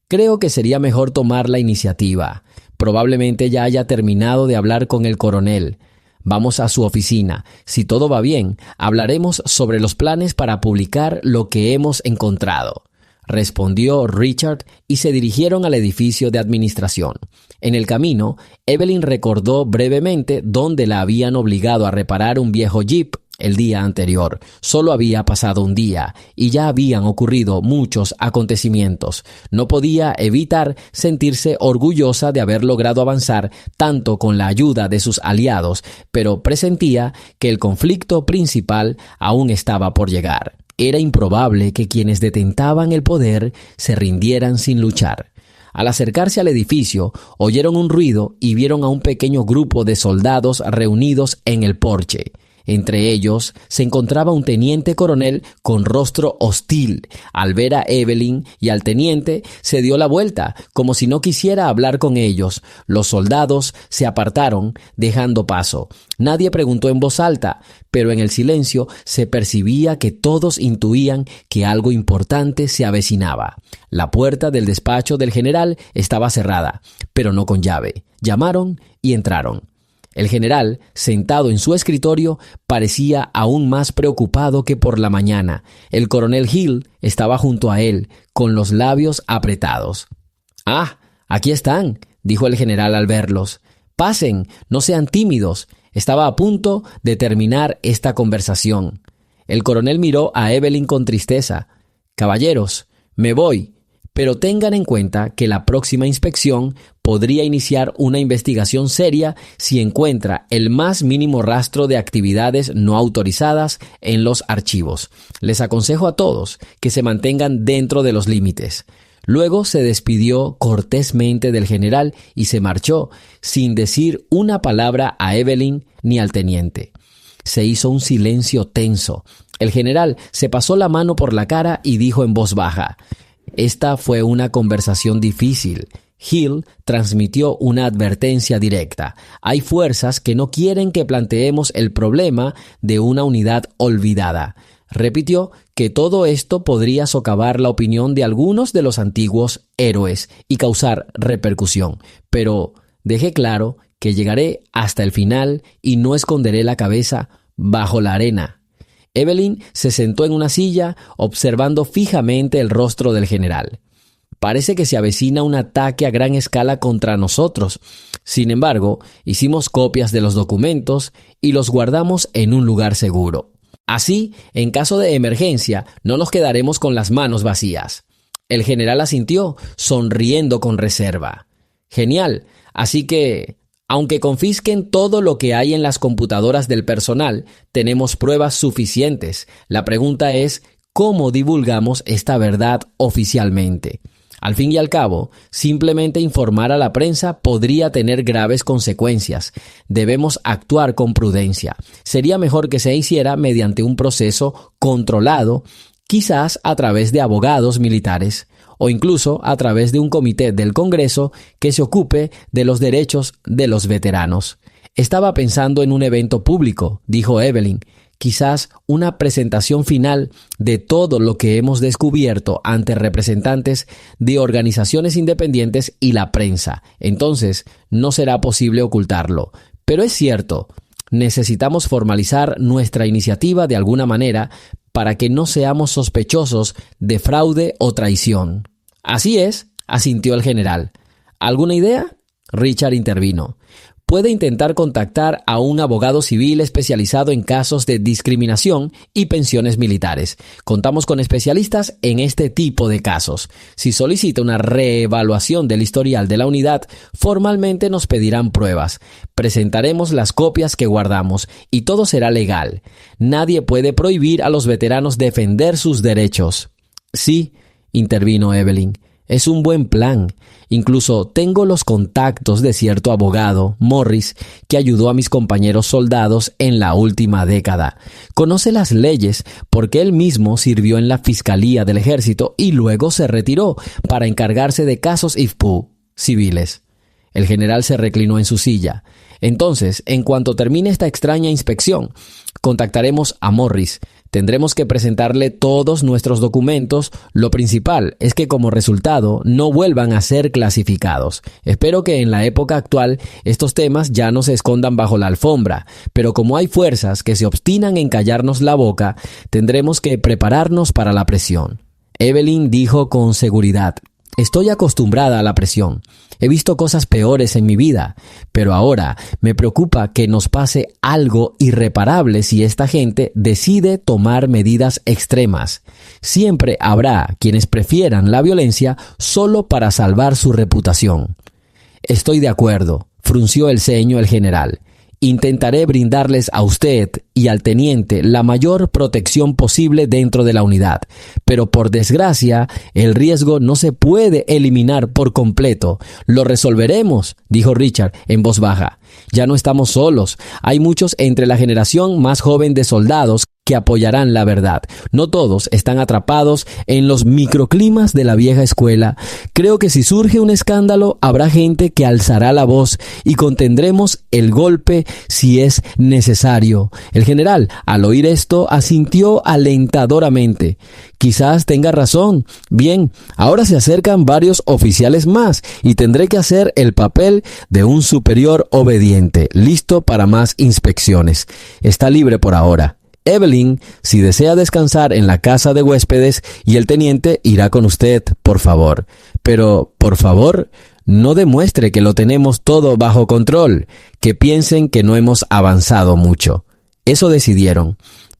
«Creo que sería mejor tomar la iniciativa. Probablemente ya haya terminado de hablar con el coronel. Vamos a su oficina. Si todo va bien, hablaremos sobre los planes para publicar lo que hemos encontrado», respondió Richard y se dirigieron al edificio de administración. En el camino, Evelyn recordó brevemente dónde la habían obligado a reparar un viejo jeep el día anterior. Solo había pasado un día y ya habían ocurrido muchos acontecimientos. No podía evitar sentirse orgullosa de haber logrado avanzar tanto con la ayuda de sus aliados, pero presentía que el conflicto principal aún estaba por llegar. Era improbable que quienes detentaban el poder se rindieran sin luchar. Al acercarse al edificio, oyeron un ruido y vieron a un pequeño grupo de soldados reunidos en el porche. Entre ellos se encontraba un teniente coronel con rostro hostil. Al ver a Evelyn y al teniente, se dio la vuelta, como si no quisiera hablar con ellos. Los soldados se apartaron, dejando paso. Nadie preguntó en voz alta, pero en el silencio se percibía que todos intuían que algo importante se avecinaba. La puerta del despacho del general estaba cerrada, pero no con llave. Llamaron y entraron. El general, sentado en su escritorio, parecía aún más preocupado que por la mañana. El coronel Hill estaba junto a él, con los labios apretados. «Ah, aquí están», dijo el general al verlos. «Pasen, no sean tímidos». Estaba a punto de terminar esta conversación. El coronel miró a Evelyn con tristeza. «Caballeros, me voy, pero tengan en cuenta que la próxima inspección podría iniciar una investigación seria si encuentra el más mínimo rastro de actividades no autorizadas en los archivos. Les aconsejo a todos que se mantengan dentro de los límites». Luego se despidió cortésmente del general y se marchó sin decir una palabra a Evelyn ni al teniente. Se hizo un silencio tenso. El general se pasó la mano por la cara y dijo en voz baja: «Esta fue una conversación difícil». Hill transmitió una advertencia directa. Hay fuerzas que no quieren que planteemos el problema de una unidad olvidada. Repitió que todo esto podría socavar la opinión de algunos de los antiguos héroes y causar repercusión. Pero dejé claro que llegaré hasta el final y no esconderé la cabeza bajo la arena. Evelyn se sentó en una silla observando fijamente el rostro del general. Parece que se avecina un ataque a gran escala contra nosotros. Sin embargo, hicimos copias de los documentos y los guardamos en un lugar seguro. Así, en caso de emergencia, no nos quedaremos con las manos vacías. El general asintió, sonriendo con reserva. Genial. Así que, aunque confisquen todo lo que hay en las computadoras del personal, tenemos pruebas suficientes. La pregunta es, ¿cómo divulgamos esta verdad oficialmente? Al fin y al cabo, simplemente informar a la prensa podría tener graves consecuencias. Debemos actuar con prudencia. Sería mejor que se hiciera mediante un proceso controlado, quizás a través de abogados militares, o incluso a través de un comité del Congreso que se ocupe de los derechos de los veteranos. Estaba pensando en un evento público, dijo Evelyn. Quizás una presentación final de todo lo que hemos descubierto ante representantes de organizaciones independientes y la prensa. Entonces, no será posible ocultarlo. Pero es cierto, necesitamos formalizar nuestra iniciativa de alguna manera para que no seamos sospechosos de fraude o traición. Así es, asintió el general. ¿Alguna idea? Richard intervino. Puede intentar contactar a un abogado civil especializado en casos de discriminación y pensiones militares. Contamos con especialistas en este tipo de casos. Si solicita una reevaluación del historial de la unidad, formalmente nos pedirán pruebas. Presentaremos las copias que guardamos y todo será legal. Nadie puede prohibir a los veteranos defender sus derechos. Sí, intervino Evelyn. Es un buen plan. Incluso tengo los contactos de cierto abogado, Morris, que ayudó a mis compañeros soldados en la última década. Conoce las leyes porque él mismo sirvió en la Fiscalía del Ejército y luego se retiró para encargarse de casos IFPU civiles. El general se reclinó en su silla. Entonces, en cuanto termine esta extraña inspección, contactaremos a Morris. Tendremos que presentarle todos nuestros documentos. Lo principal es que como resultado no vuelvan a ser clasificados. Espero que en la época actual estos temas ya no se escondan bajo la alfombra, pero como hay fuerzas que se obstinan en callarnos la boca, tendremos que prepararnos para la presión. Evelyn dijo con seguridad: Estoy acostumbrada a la presión. He visto cosas peores en mi vida, pero ahora me preocupa que nos pase algo irreparable si esta gente decide tomar medidas extremas. Siempre habrá quienes prefieran la violencia solo para salvar su reputación. Estoy de acuerdo, frunció el ceño el general. Intentaré brindarles a usted y al teniente la mayor protección posible dentro de la unidad, pero por desgracia, el riesgo no se puede eliminar por completo. Lo resolveremos, dijo Richard en voz baja. Ya no estamos solos. Hay muchos entre la generación más joven de soldados que apoyarán la verdad. No todos están atrapados en los microclimas de la vieja escuela. Creo que si surge un escándalo, habrá gente que alzará la voz y contendremos el golpe si es necesario. El general, al oír esto, asintió alentadoramente. Quizás tenga razón. Bien, ahora se acercan varios oficiales más y tendré que hacer el papel de un superior obediente, listo para más inspecciones. Está libre por ahora. Evelyn, si desea descansar en la casa de huéspedes, y el teniente irá con usted, por favor. Pero, por favor, no demuestre que lo tenemos todo bajo control, que piensen que no hemos avanzado mucho. Eso decidieron.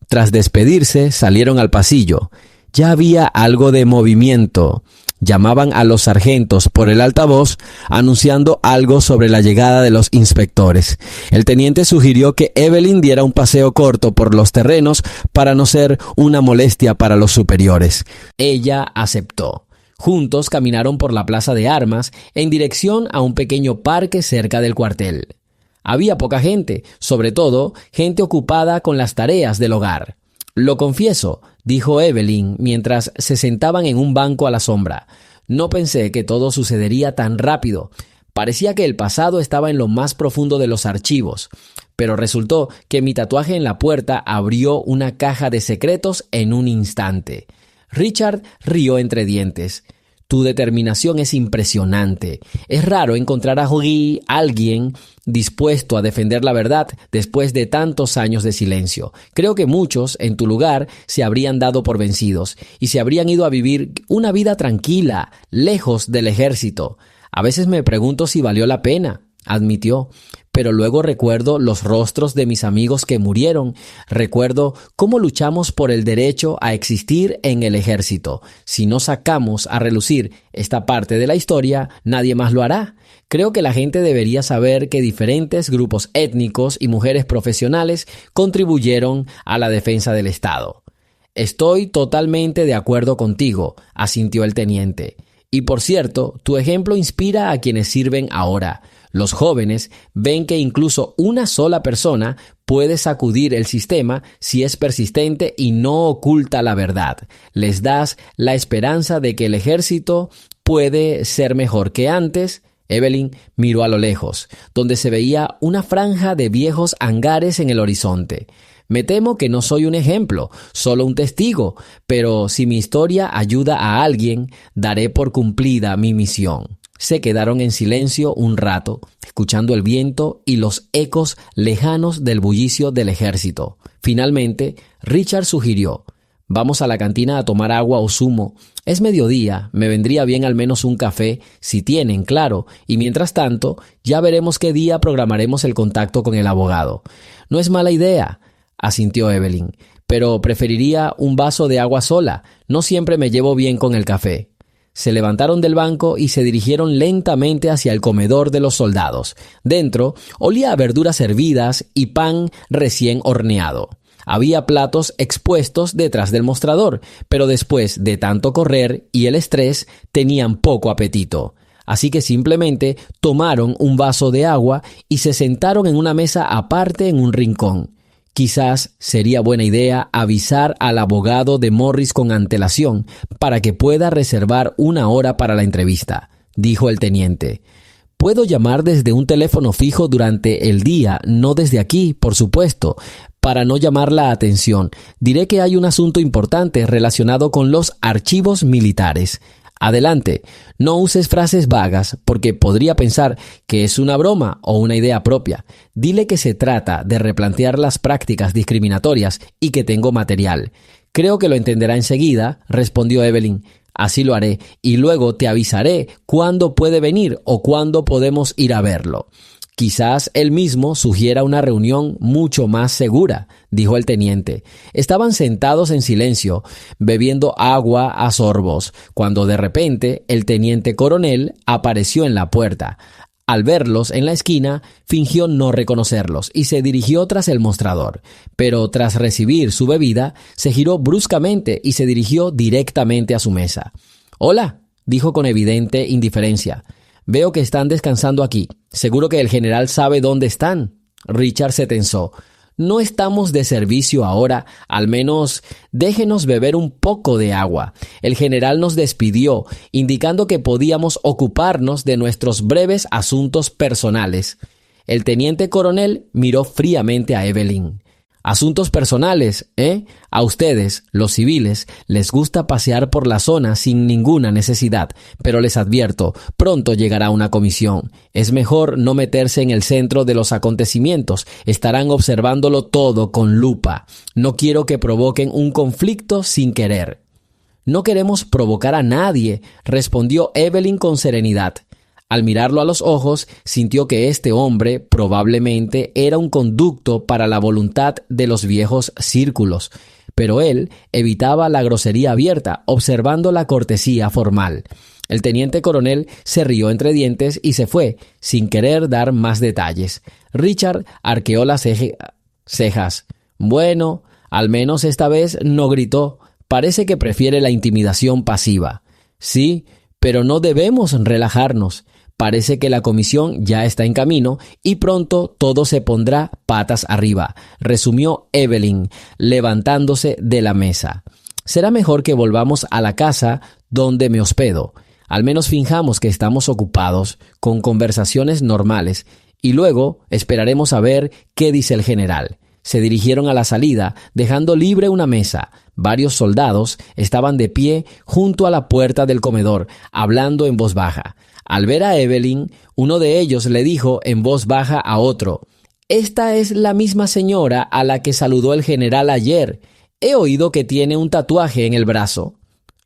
Tras despedirse, salieron al pasillo. Ya había algo de movimiento. Llamaban a los sargentos por el altavoz anunciando algo sobre la llegada de los inspectores. El teniente sugirió que Evelyn diera un paseo corto por los terrenos para no ser una molestia para los superiores. Ella aceptó. Juntos caminaron por la plaza de armas en dirección a un pequeño parque cerca del cuartel. Había poca gente, sobre todo gente ocupada con las tareas del hogar. «Lo confieso», dijo Evelyn mientras se sentaban en un banco a la sombra. «No pensé que todo sucedería tan rápido. Parecía que el pasado estaba en lo más profundo de los archivos. Pero resultó que mi tatuaje en la puerta abrió una caja de secretos en un instante». Richard rió entre dientes. «Tu determinación es impresionante. Es raro encontrar a alguien dispuesto a defender la verdad después de tantos años de silencio. Creo que muchos, en tu lugar, se habrían dado por vencidos y se habrían ido a vivir una vida tranquila, lejos del ejército. A veces me pregunto si valió la pena», admitió. «Pero luego recuerdo los rostros de mis amigos que murieron. Recuerdo cómo luchamos por el derecho a existir en el ejército. Si no sacamos a relucir esta parte de la historia, nadie más lo hará. Creo que la gente debería saber que diferentes grupos étnicos y mujeres profesionales contribuyeron a la defensa del Estado». «Estoy totalmente de acuerdo contigo», asintió el teniente. «Y por cierto, tu ejemplo inspira a quienes sirven ahora. Los jóvenes ven que incluso una sola persona puede sacudir el sistema si es persistente y no oculta la verdad. Les das la esperanza de que el ejército puede ser mejor que antes». Evelyn miró a lo lejos, donde se veía una franja de viejos hangares en el horizonte. «Me temo que no soy un ejemplo, solo un testigo, pero si mi historia ayuda a alguien, daré por cumplida mi misión». Se quedaron en silencio un rato, escuchando el viento y los ecos lejanos del bullicio del ejército. Finalmente, Richard sugirió: «Vamos a la cantina a tomar agua o zumo. Es mediodía, me vendría bien al menos un café, si tienen, claro, y mientras tanto, ya veremos qué día programaremos el contacto con el abogado». «No es mala idea», asintió Evelyn, «pero preferiría un vaso de agua sola. No siempre me llevo bien con el café». Se levantaron del banco y se dirigieron lentamente hacia el comedor de los soldados. Dentro olía a verduras hervidas y pan recién horneado. Había platos expuestos detrás del mostrador, pero después de tanto correr y el estrés tenían poco apetito. Así que simplemente tomaron un vaso de agua y se sentaron en una mesa aparte en un rincón. Quizás sería buena idea avisar al abogado de Morris con antelación para que pueda reservar una hora para la entrevista, dijo el teniente. «Puedo llamar desde un teléfono fijo durante el día, no desde aquí, por supuesto. Para no llamar la atención, diré que hay un asunto importante relacionado con los archivos militares. Adelante, no uses frases vagas porque podría pensar que es una broma o una idea propia. Dile que se trata de replantear las prácticas discriminatorias y que tengo material». «Creo que lo entenderá enseguida», respondió Evelyn. «Así lo haré y luego te avisaré cuándo puede venir o cuándo podemos ir a verlo». «Quizás él mismo sugiera una reunión mucho más segura», dijo el teniente. Estaban sentados en silencio, bebiendo agua a sorbos, cuando de repente el teniente coronel apareció en la puerta. Al verlos en la esquina, fingió no reconocerlos y se dirigió tras el mostrador. Pero tras recibir su bebida, se giró bruscamente y se dirigió directamente a su mesa. «Hola», dijo con evidente indiferencia. «Veo que están descansando aquí. Seguro que el general sabe dónde están». Richard se tensó. no estamos de servicio ahora, al menos déjenos beber un poco de agua. El general nos despidió, indicando que podíamos ocuparnos de nuestros breves asuntos personales. El teniente coronel miró fríamente a Evelyn. Asuntos personales, ¿eh? A ustedes, los civiles, les gusta pasear por la zona sin ninguna necesidad, pero les advierto, pronto llegará una comisión. Es mejor no meterse en el centro de los acontecimientos, estarán observándolo todo con lupa. No quiero que provoquen un conflicto sin querer. No queremos provocar a nadie, respondió Evelyn con serenidad. Al mirarlo a los ojos, sintió que este hombre probablemente era un conducto para la voluntad de los viejos círculos, pero él evitaba la grosería abierta, observando la cortesía formal. El teniente coronel se rió entre dientes y se fue, sin querer dar más detalles. Richard arqueó las cejas. Bueno, al menos esta vez no gritó. Parece que prefiere la intimidación pasiva. Sí, pero no debemos relajarnos. Parece que la comisión ya está en camino y pronto todo se pondrá patas arriba, resumió Evelyn, levantándose de la mesa. Será mejor que volvamos a la casa donde me hospedo. Al menos finjamos que estamos ocupados con conversaciones normales y luego esperaremos a ver qué dice el general. Se dirigieron a la salida, dejando libre una mesa. Varios soldados estaban de pie junto a la puerta del comedor, hablando en voz baja. Al ver a Evelyn, uno de ellos le dijo en voz baja a otro: «Esta es la misma señora a la que saludó el general ayer. He oído que tiene un tatuaje en el brazo».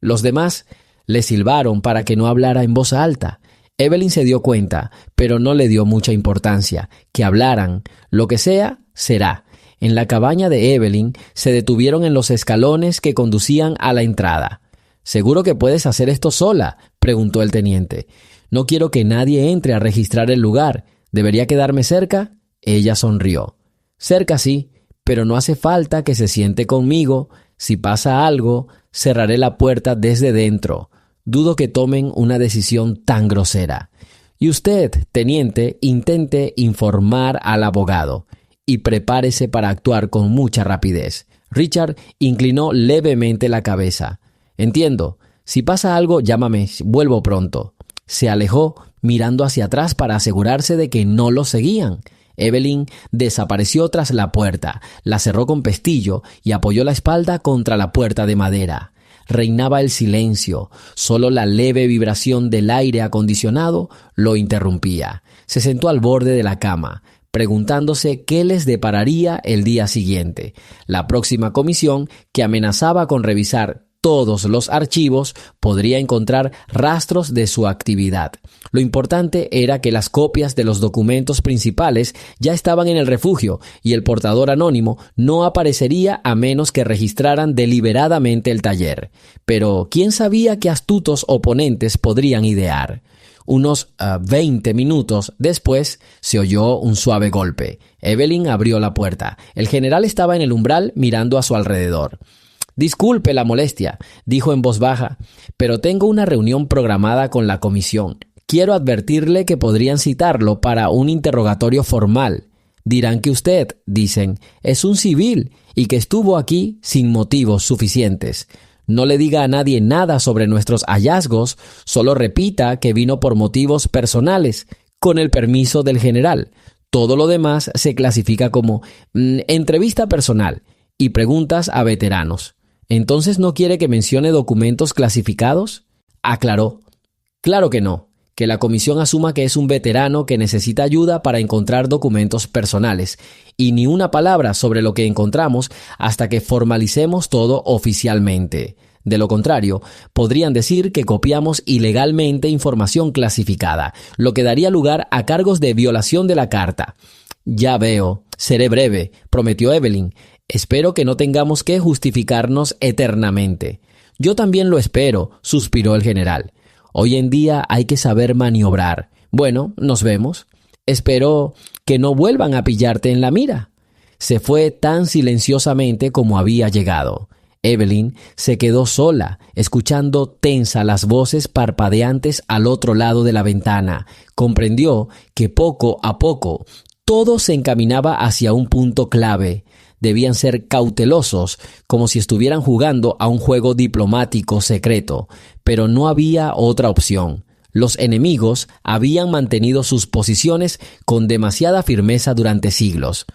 Los demás le silbaron para que no hablara en voz alta. Evelyn se dio cuenta, pero no le dio mucha importancia. Que hablaran, lo que sea, será. En la cabaña de Evelyn se detuvieron en los escalones que conducían a la entrada. «¿Seguro que puedes hacer esto sola?», preguntó el teniente. «No quiero que nadie entre a registrar el lugar. ¿Debería quedarme cerca?». Ella sonrió. «Cerca sí, pero no hace falta que se siente conmigo. Si pasa algo, cerraré la puerta desde dentro. Dudo que tomen una decisión tan grosera. Y usted, teniente, intente informar al abogado y prepárese para actuar con mucha rapidez». Richard inclinó levemente la cabeza. «Entiendo. Si pasa algo, llámame. Vuelvo pronto». Se alejó mirando hacia atrás para asegurarse de que no lo seguían. Evelyn desapareció tras la puerta, la cerró con pestillo y apoyó la espalda contra la puerta de madera. Reinaba el silencio, solo la leve vibración del aire acondicionado lo interrumpía. Se sentó al borde de la cama, preguntándose qué les depararía el día siguiente. La próxima comisión, que amenazaba con revisar todos los archivos, podría encontrar rastros de su actividad. Lo importante era que las copias de los documentos principales ya estaban en el refugio y el portador anónimo no aparecería a menos que registraran deliberadamente el taller. Pero ¿quién sabía qué astutos oponentes podrían idear? Unos 20 minutos después se oyó un suave golpe. Evelyn abrió la puerta. El general estaba en el umbral mirando a su alrededor. «Disculpe la molestia», dijo en voz baja, «pero tengo una reunión programada con la comisión. Quiero advertirle que podrían citarlo para un interrogatorio formal. Dirán que usted, dicen, es un civil y que estuvo aquí sin motivos suficientes. No le diga a nadie nada sobre nuestros hallazgos, solo repita que vino por motivos personales, con el permiso del general. Todo lo demás se clasifica como entrevista personal y preguntas a veteranos». «¿Entonces no quiere que mencione documentos clasificados?», aclaró. «Claro que no, que la comisión asuma que es un veterano que necesita ayuda para encontrar documentos personales, y ni una palabra sobre lo que encontramos hasta que formalicemos todo oficialmente. De lo contrario, podrían decir que copiamos ilegalmente información clasificada, lo que daría lugar a cargos de violación de la carta». «Ya veo, seré breve», prometió Evelyn. «Espero que no tengamos que justificarnos eternamente». «Yo también lo espero», suspiró el general. «Hoy en día hay que saber maniobrar. Bueno, nos vemos. Espero que no vuelvan a pillarte en la mira». Se fue tan silenciosamente como había llegado. Evelyn se quedó sola, escuchando tensa las voces parpadeantes al otro lado de la ventana. Comprendió que poco a poco Todo se encaminaba hacia un punto clave. Debían ser cautelosos, como si estuvieran jugando a un juego diplomático secreto, pero no había otra opción. Los enemigos habían mantenido sus posiciones con demasiada firmeza durante siglos.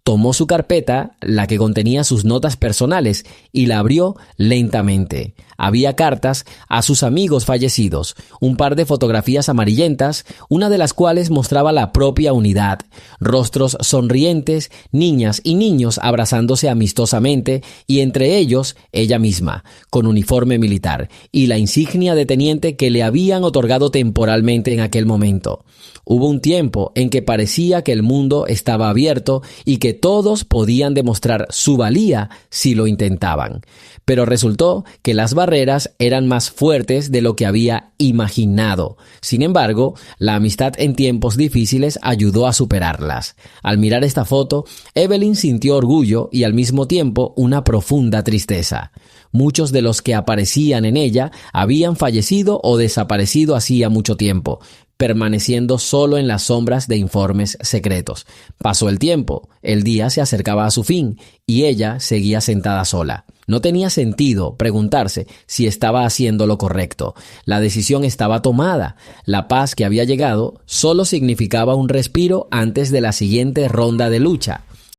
Tomó su carpeta, la que contenía sus notas personales, y la abrió lentamente. Había cartas a sus amigos fallecidos, un par de fotografías amarillentas, una de las cuales mostraba la propia unidad, rostros sonrientes, niñas y niños abrazándose amistosamente, y entre ellos ella misma, con uniforme militar, y la insignia de teniente que le habían otorgado temporalmente en aquel momento. Hubo un tiempo en que parecía que el mundo estaba abierto y que todos podían demostrar su valía si lo intentaban. Pero resultó que las barreras eran más fuertes de lo que había imaginado. Sin embargo, la amistad en tiempos difíciles ayudó a superarlas. Al mirar esta foto, Evelyn sintió orgullo y al mismo tiempo una profunda tristeza. Muchos de los que aparecían en ella habían fallecido o desaparecido hacía mucho tiempo, permaneciendo solo en las sombras de informes secretos. Pasó el tiempo, el día se acercaba a su fin y ella seguía sentada sola. No tenía sentido preguntarse si estaba haciendo lo correcto. La decisión estaba tomada. La paz que había llegado solo significaba un respiro antes de la siguiente ronda de lucha.